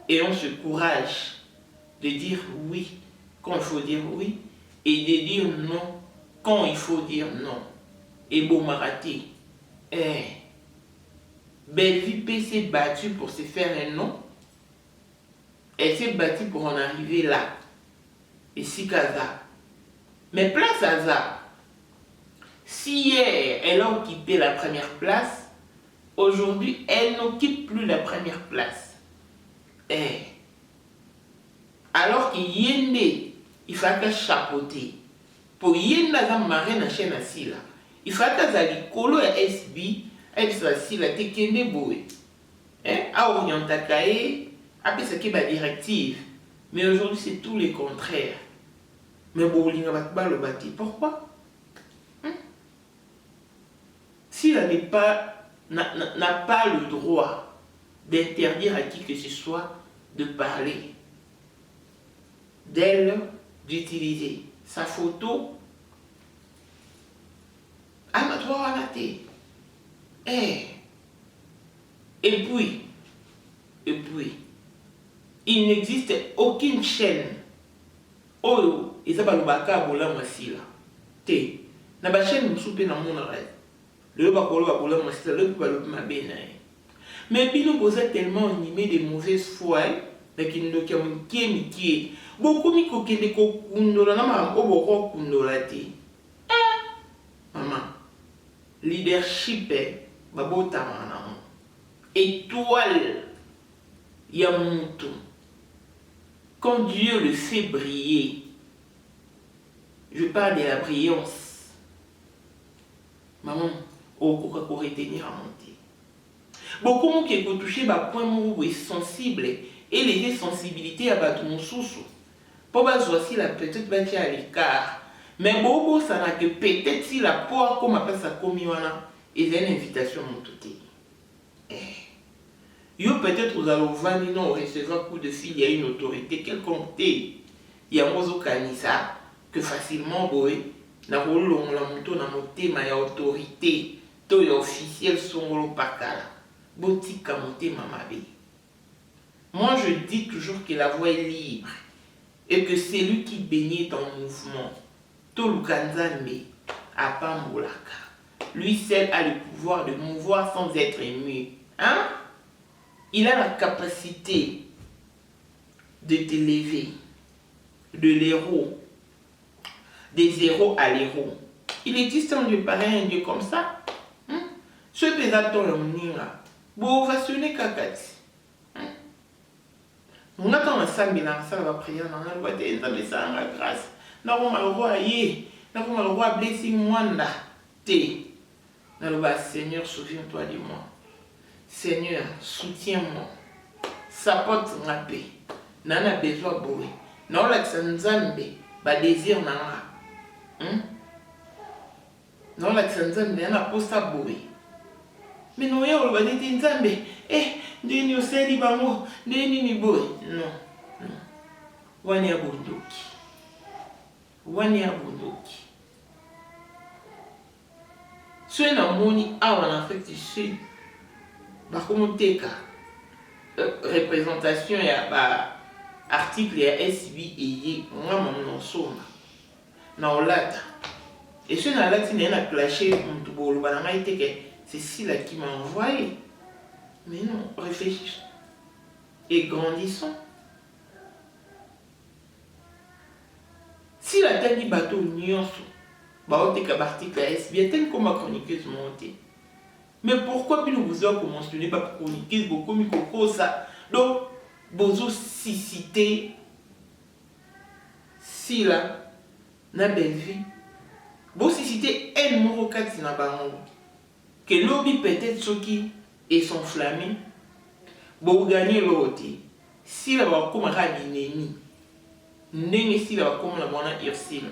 et on se courage de dire oui quand il faut dire oui et de dire non quand il faut dire non. Et bon maraté. Belle vie s'est battue pour se faire un nom. Elle s'est battue pour en arriver là. Et si Kaza. Mais place à ça. Si hier, elle a occupé la première place, aujourd'hui, elle n'occupe plus la première place. Alors qu'il y il faut qu'elle chapeauter. Pour y avoir un marin à chaîne assis là. Il faut qu'elle ait colo et SB, elle soit assis là, t'es qu'elle est bouée. À orienter, à ce qui est la directive. Mais aujourd'hui, c'est tout le contraire. Mais bon, il n'y a pas le bâti. Pourquoi? Si elle n'est pas n'a pas le droit d'interdire à qui que ce soit de parler, d'elle, d'utiliser sa photo. Amatoire à la tête. Et puis, il n'existe aucune chaîne. Oh, et ça va le baka bola masila. Te, na ba chaîne musupe na mon arrêt. Le bakolo bola masila, le balo ma benaï. Mais puis nous vous êtes tellement animés de mauvaise foi, mais qu'il ne qui beaucoup mi kokende ko kundola na ma oboko kundola te. Maman, leadership babota mana. Étoile yamutu. Quand Dieu le fait briller, je parle de la brillance. Maman, au quoi pour retenir à monter. Beaucoup qui ont touché ma point où est sensible et les sensibilités à battre mon sous-sous. Pour voici la petite bâtie à l'écart. Mais Bobo, ça n'a que peut-être si la poire comme appelle ça comme et c'est une invitation à mon touté. Yo peut-être vous allez venir non recevoir coup de fil, il y a une autorité quelconque. Il y a mozo kanisa que facilement boy na rolong la moto na motema ya autorité to ya officiel songolo pakala. Botika motema mabe. Moi je dis toujours que la voie est libre et que c'est lui qui baignait dans le mouvement. To lukanzambe apambolaka. Lui seul a le pouvoir de mouvoir sans être ému. Hein? Il a la capacité de t'élever de l'héros, des héros à l'héros. Il existe un Dieu pareil, un Dieu comme ça. Ce pésateur là, bon, va sonner kakati. On attend un samedi dans la salle de prière, on a le droit de ça en grâce. Nous avons le roi Yé, nous avons le roi Blessing Mwanda. Nous avons le Seigneur, souviens-toi de moi. Seigneur, soutiens-moi. Sapote ma paix. Nana besoin de boue. Non, la Nzambe, ba désir nana. Non, la Nzambe, nana posta boue. Mais non, y'a le badi Nzambe. Dini oseli bango, dini ni boue. Non, non. Wani abunduki. Wani abunduki. Soit na moni awa en Afrique du Sud. Bakomoteka représentation ya ba article ya SB et ngama monsoma na olata et ce na lati na clashé mtubolo bananga iteke c'est Sila qui m'a envoyé. Mais non, réfléchissons et grandissons. Si la tani bateau nyonso baoteka article ya SB tel comme chroniqueuse montée. Mais pourquoi puis nous vous avons mentionné pas pour chroniquer beaucoup de ça. Donc, vous citer si là, na belle vie. Vous citer un numéro 4 na bango. Que l'obi peut-être ceux qui est s'enflammé. Vous gagnez l'autre. Si là, vous comme un ennemi. N'est si là, comme la bonne Ursule.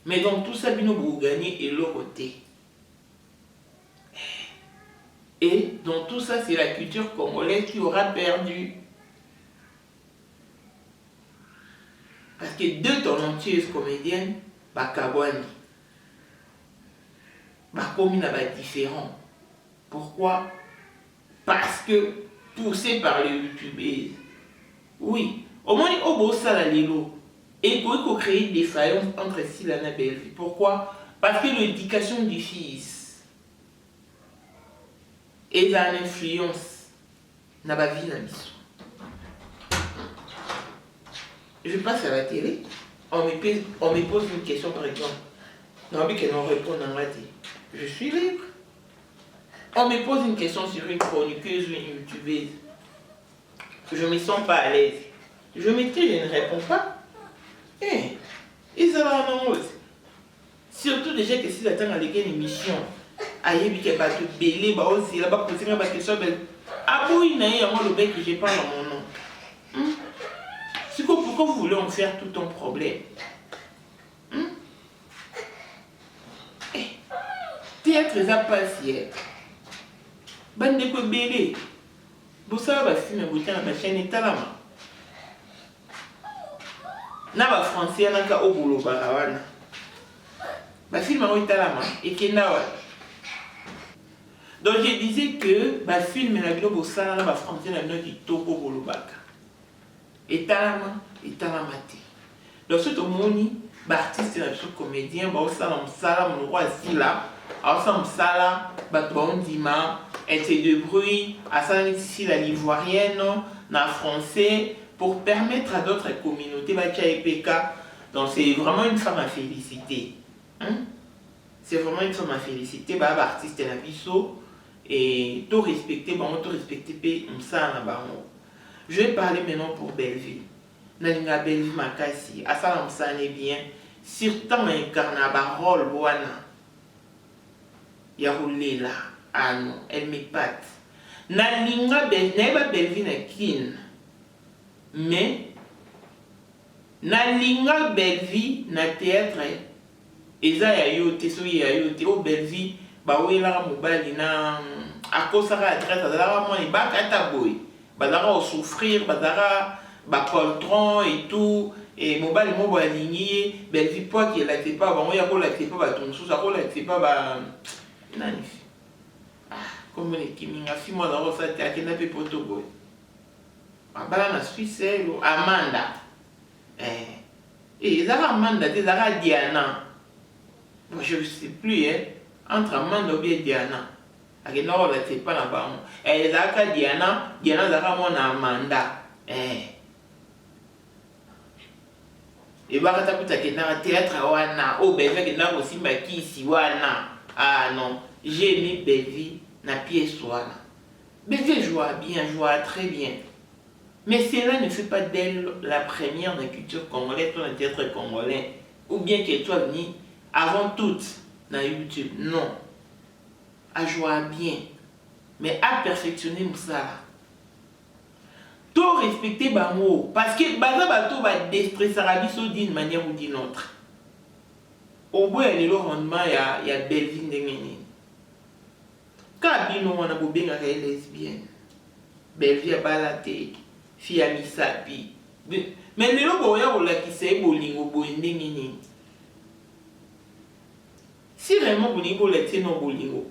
Mais dans tout ça, vous gagnez et l'autre. Et dans tout ça, c'est la culture congolaise qui aura perdu. Parce que deux talentueuses comédiennes, Bakabwani, Bakomi n'a pas différent. Pourquoi? Parce que poussé par les youtubeurs. Oui, au moins au beau salalilo. Et pour créer des défaillances entre Sila et Belleville. Pourquoi? Parce que l'éducation du fils et l'influence n'a pas vie dans l'histoire. Je passe à la télé, on me pose une question par exemple. Non, mais qu'elle en répond dans la télé. Je suis libre. On me pose une question sur une chroniqueuse ou une youtubeuse. Je ne me sens pas à l'aise. Je me tais, je ne réponds pas. Ils ont un rose. Surtout déjà que si j'attends à l'école émission. Aïe, qui va te bêler, bah aussi, là-bas, poser ma question, ah oui, le bec que j'ai pas dans mon nom. C'est pourquoi vous voulez en faire tout ton problème? Théâtre, ça passe hier. bande ko belé bosala ba film botia na ba chaîne talama na ba français na ka obolo barawana ba film ngo talama ekenda wa. Donc je disais que ba film na bilo bosala na ba français na bino kitoko bolobaka etalama te. Donc ce moni ba artiste na biso comédien ba osala msala mon roi sila ensemble sala ba bondima elle se débrouille à ça ici la l'ivoirienne na français pour permettre à d'autres communautés bacha EPK. Donc c'est vraiment une femme à féliciter, hein? C'est vraiment une femme à féliciter ba artiste na biso et tout respecter pe msala na bango. Je vais parler maintenant pour Belleville. Nalinga Belleville makasi asala msala bien surtout incarna ba rôle wana ya roulela. Ah non, elle m'épate. Nalinga Belleville na kin. Mais nalinga Belleville na théâtre eza ya yote so ya yote o Belleville ba wela mobali na akosaka adresse azala moi ibaka boy bazara souffrir bazara ba poltron et tout et mobali mo ba ligné Belleville poids qui l'accepte pas bango ya ko l'accepte pas ba tonso ça ko l'accepte pas ba nani comme les kiminga si moi dans ça te akenda pe poto boy abala na Suisse Amanda et zara Amanda te zara Diana bon je sais plus hein entre Amanda ou bien Diana akenda ko l'accepte pas na bango zaka Diana zara mo na Amanda et bakata puta kenda théâtre wana o beve kenda ko simba kisi wana. Ah non, j'ai aimé Belleville na pièce wana. Belleville joua très bien. Mais cela ne fait pas d'elle la première de la culture congolaise ou dans le théâtre congolais. Ou bien qu'elle soit venue avant toute dans YouTube. Non. Elle joua bien. Mais à perfectionner ça. Tout respecter bango. Parce que baza bato va déstresser Arabiso d'une manière ou d'une autre. Au bout il y a le rendement il y a Belleville ndengeni. Quand bino wana bobenga ka lesbienne. Belleville balate, fille à misapi. Mais le lobo ya olakisa bolingo boendengeni. Si vraiment bolingo lekse non bolingo,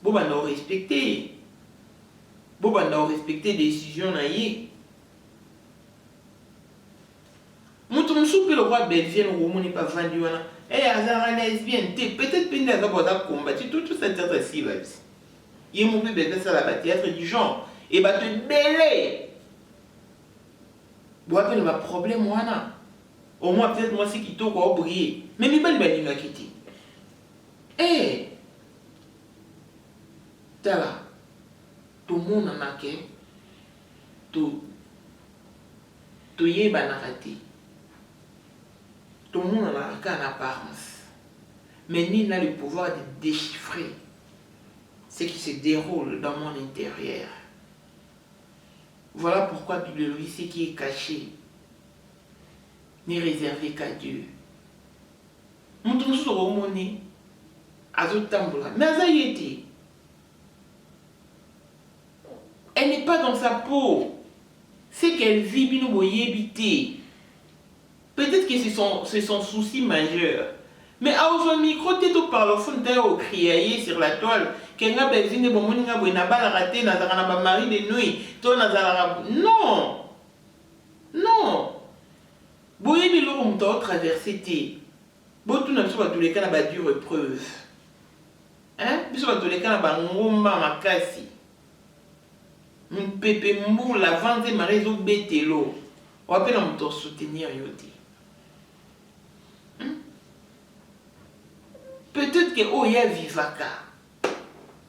bo banda respecter. Bo banda respecter décision na ye. Mouton soupe le roi Belleville au n'est pas vendu wana. Et azara lesbienne, peut-être que tu as combattu tout cette tête-ci. Il m'a dit que ça la théâtre du genre. Et bah te belé. Bon, après, le problème, moi, au moins, peut-être moi, c'est qui t'a briller. Mais il va le quitter. Eh, t'as là. Tout le monde a marqué. Tout y est banarati. Tout le monde a qu'en apparence. Mais ni n'a le pouvoir de déchiffrer ce qui se déroule dans mon intérieur. Voilà pourquoi la bibliologie, ce qui est caché, n'est réservé qu'à Dieu. Mon tour sur le monnaie, Azotamboula, mais Azayeti, elle n'est pas dans sa peau. C'est qu'elle vit, binoboyébité. Peut-être que c'est son souci majeur. Mais à aujourd'hui, micro, tu es par le fond de crier sur la toile. Kenga benzine bomoninga boina bala raté na zara na mari de nuit. To na zara non. Non. Boye biloko mto traverser té. Bo tu na biso ba tous les cas na ba dure preuve. Hein? Biso ba tous les cas na ba ngomba makasi. Mpepe mbu la vente marezo betelo. O appelle na mto soutenir yote. Peut-être que Oya vivaka.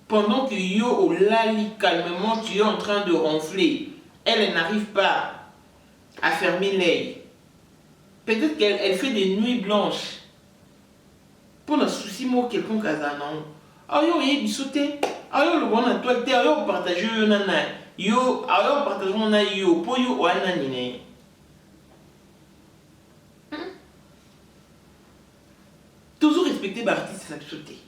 Pendant que yo lali calmement, tu es en train de ronfler. Elle n'arrive pas à fermer l'œil. Peut-être qu'elle fait des nuits blanches. Pour le souci, moi, quelconque azanan. Ah yo, y bisoté. Ah yo, le bon à toi, t'es yo partager yo nana. Yo, ah yo partager mon yo. Pour yo, wana nine. Toujours respecter l'artiste, c'est la bisoté.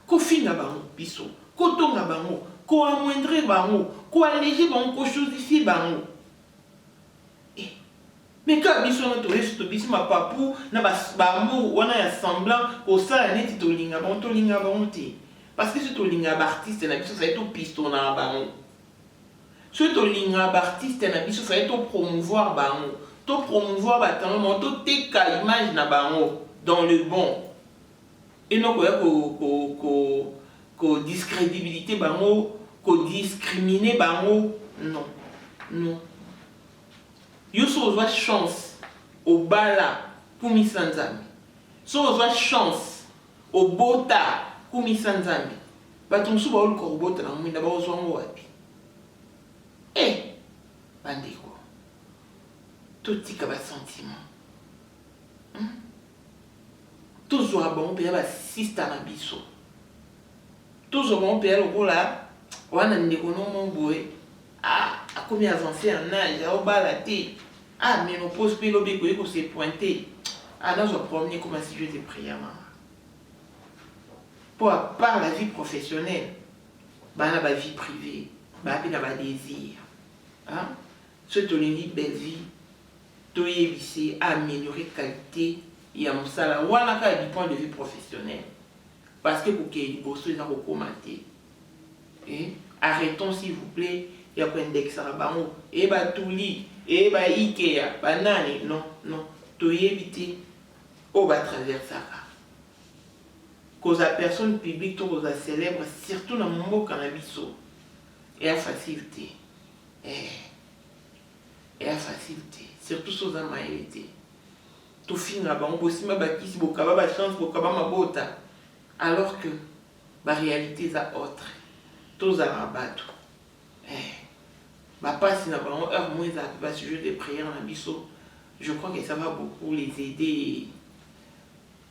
Kofi na bango, biso. Koto na bango. ko amoindrir bango, ko alléger bango, ko chosifier bango. Mais quand biso na toyesu to biso ma papu na ba amour wana ya semblant ko sala neti to linga bango te. Parce que si to linga ba artiste na biso fa to pistona bango. Si to linga ba artiste na biso fa to promouvoir bango, to promouvoir ba talent, to teka image na bango dans le bon. Et non ko discrédibilité bango, ko discriminer bango, non. Non. Yo so ozwa chance au bala kumisa nzambe. So ozwa chance au bota kumisa nzambe. Bato mosusu baoluka kobota na mwinda baozwa ngo wapi? Bandeko. Totika ba sentiment. Tozwa bango mpe ya basista na biso. Tozwa bango mpe ya lokola wana ndeko no boye. Akomi avancé en âge, aobala te. Ménopause pe lobi ko se pointer. Dans un premier comme un sujet de prière, maman. Pour à part la vie professionnelle, la vie privée, la désir. Ce que une belle vie, tu es améliorer qualité et à mon salaire. Ou à du point de vue professionnel. Parce que pour qu'il y ait des bosses, ils ont commenté. Arrêtons s'il vous plaît. Il y a un index à la banque. Et bah tout lit. Et bah Ikea. Banane. Non, non. Tu éviter. On va traverser ça. Cause à personne publique, tout aux célèbre, surtout dans mon mot cannabis. Et à facilité. Et à facilité. Surtout sur la maïlité. Tout fin là-bas. On peut aussi m'abattre si vous avez la chance, vous avez ma botte. Alors que la réalité est autre. Tous à rabattre. Pas si nous avons heure moins à ce jeu de prière en abisso, je crois que ça va beaucoup les aider.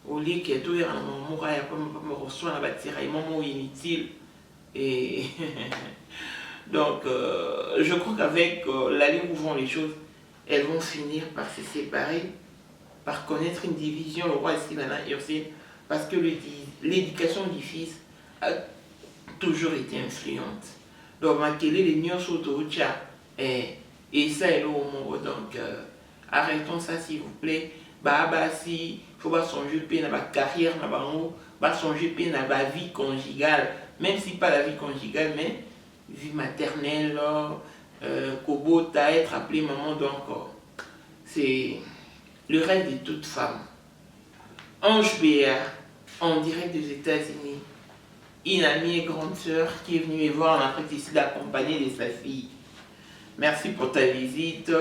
Au lieu que tout est en moral, pas me reçoit dans la tiraillement inutile. Et donc, je crois qu'avec l'allée où vont les choses, elles vont finir par se séparer, par connaître une division, le roi ici, parce que l'éducation du fils a toujours été influente. Donc, quel les nions sur et ça est le moment. Donc, arrêtons ça s'il vous plaît. Si il faut pas songer dans ma carrière, pas songer dans ma vie conjugale, même si pas la vie conjugale, mais vie maternelle, Kobota, être appelé maman. Donc, c'est le rêve de toute femme. Ange Béa, en direct des États-Unis. Une amie et grande sœur qui est venue me voir en Afrique ici d'accompagner de sa fille. Merci pour ta visite.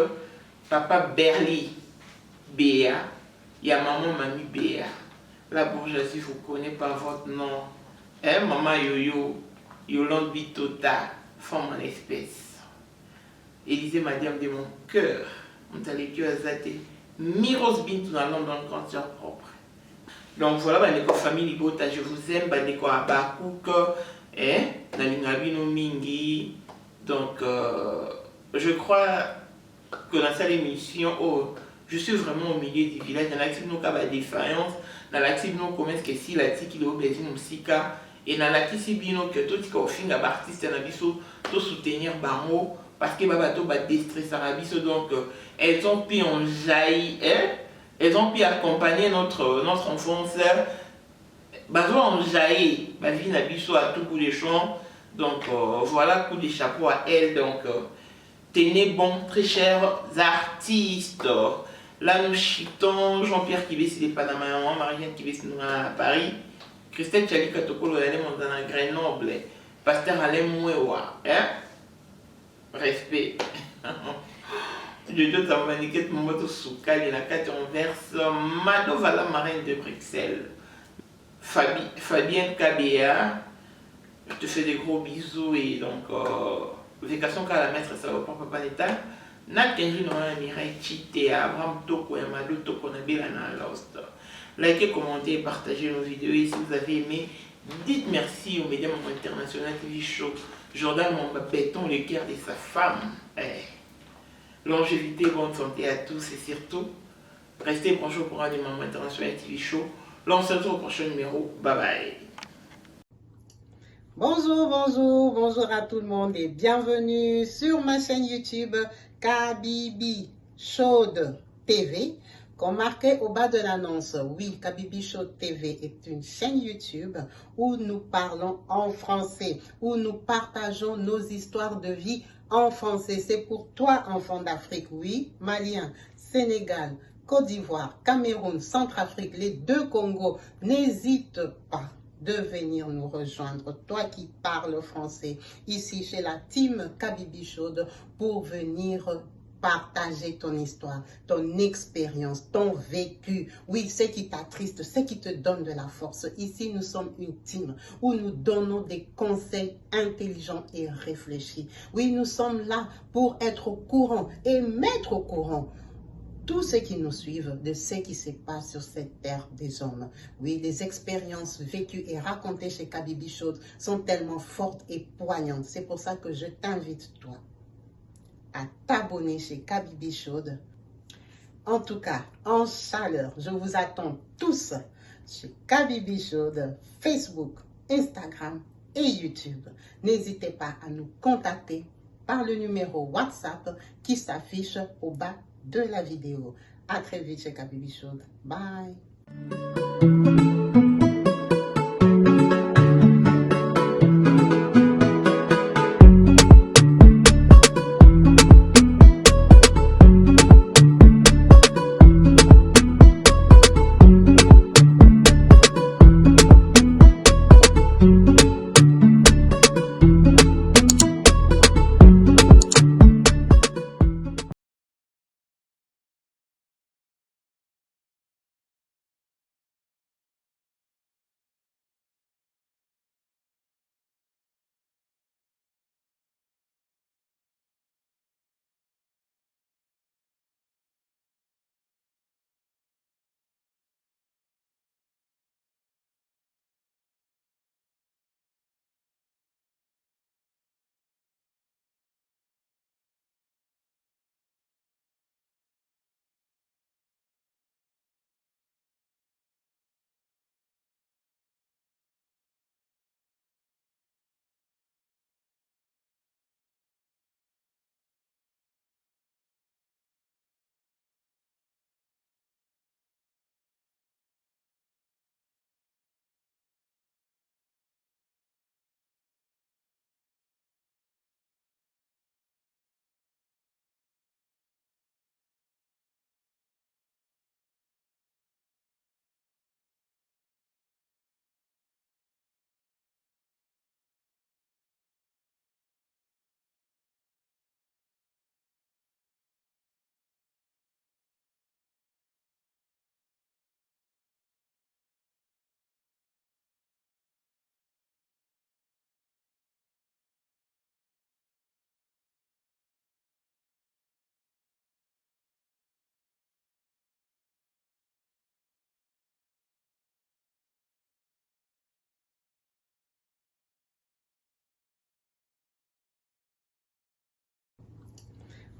Papa Berly Béa. Il y a maman Mamie Béa. La bourgeoisie vous connaît par votre nom. Maman Yoyo. Yolande Bitota. Femme en espèce. Élisée Madame de mon cœur. On t'a les cœurs azatés. Miros Bintou dans le cancer propre. Donc voilà, les famille Bota, je vous aime, les Abakouk, Mingi. Donc, je crois que dans cette émission, je suis vraiment au milieu du village. Dans l'actif nous avons défaillance, dans l'actif nous commence que si la tique il est au Brésil, et dans l'actif si bien que tout ce qu'on fait, artiste tout soutenir Bango, parce que Babato va déstresser Arabiso, donc elles ont pu en jaillir. Elles ont pu accompagner notre enfance. En jaillit, ma vie n'a biso à tout bout des champs. Donc voilà, coup de chapeau à elle. Donc tenez bon, très chers artistes. Là nous chitons Jean-Pierre qui vit des Panama, Marianne qui vit à Paris, Christelle Tchalika Tokolo, elle est dans un Grenoble, Pasteur Alain Mouewa. Respect. Je dois t'envoyer mon moto souka et la 4 en verse Madovala Marine de Bruxelles. Fabienne Kabea, je te fais des gros bisous et donc vacation qu'à la maître ça va pas papa d'état. Nakenji no Mirai Chite Abraham Toko et Mado Toko Nabila na Lost. Likez, commentez et partagez nos vidéos et si vous avez aimé, dites merci au médium international TV Show. Jordan Béton, le cœur de sa femme. Longévité, bonne santé à tous et surtout, restez branchés au courant du Maman International TV Show. L'on se retrouve au prochain numéro. Bye bye. Bonjour à tout le monde et bienvenue sur ma chaîne YouTube Kabibi Chaude TV. Comme marqué au bas de l'annonce, oui, Kabibi Chaude TV est une chaîne YouTube où nous parlons en français, où nous partageons nos histoires de vie en français. C'est pour toi, enfant d'Afrique, oui, Malien, Sénégal, Côte d'Ivoire, Cameroun, Centrafrique, les deux Congos. N'hésite pas de venir nous rejoindre, toi qui parles français, ici chez la team Kabibi Chaude, pour venir partager ton histoire, ton expérience, ton vécu. Oui, ce qui t'attriste, ce qui te donne de la force. Ici, nous sommes une team où nous donnons des conseils intelligents et réfléchis. Oui, nous sommes là pour être au courant et mettre au courant tous ceux qui nous suivent de ce qui se passe sur cette terre des hommes. Oui, les expériences vécues et racontées chez Kabibi Chaude sont tellement fortes et poignantes. C'est pour ça que je t'invite, toi, à t'abonner chez Kabibi Chaude. En tout cas, en chaleur, je vous attends tous chez Kabibi Chaude, Facebook, Instagram et YouTube. N'hésitez pas à nous contacter par le numéro WhatsApp qui s'affiche au bas de la vidéo. À très vite chez Kabibi Chaude. Bye.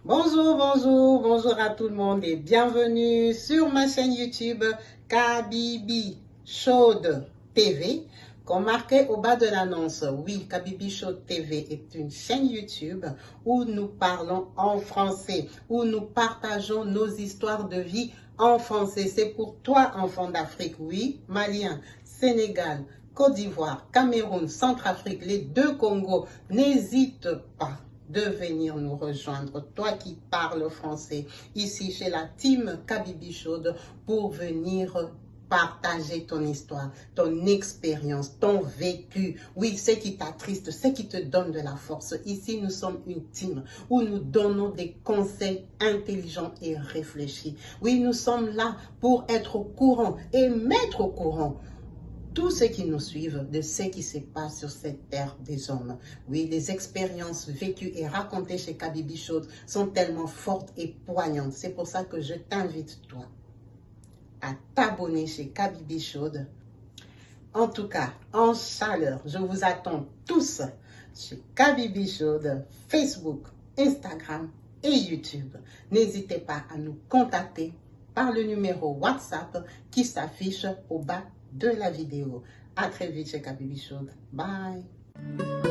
Bonjour à tout le monde et bienvenue sur ma chaîne YouTube Kabibi Chaude TV. Comme marqué au bas de l'annonce, oui, Kabibi Chaude TV est une chaîne YouTube où nous parlons en français, où nous partageons nos histoires de vie en français. C'est pour toi, enfant d'Afrique, oui, Malien, Sénégal, Côte d'Ivoire, Cameroun, Centrafrique, les deux Congos. N'hésite pas de venir nous rejoindre, toi qui parles français, ici chez la team Kabibi Chaude, pour venir partager ton histoire, ton expérience, ton vécu. Oui, ce qui t'attriste, ce qui te donne de la force. Ici, nous sommes une team où nous donnons des conseils intelligents et réfléchis. Oui, nous sommes là pour être au courant et mettre au courant tous ceux qui nous suivent de ce qui se passe sur cette terre des hommes. Oui, les expériences vécues et racontées chez Kabibi Chaude sont tellement fortes et poignantes. C'est pour ça que je t'invite, toi, à t'abonner chez Kabibi Chaude. En tout cas, en chaleur, je vous attends tous chez Kabibi Chaude, Facebook, Instagram et YouTube. N'hésitez pas à nous contacter par le numéro WhatsApp qui s'affiche au bas de la vidéo. À très vite chez Kabibi Chaude. Bye. Bye.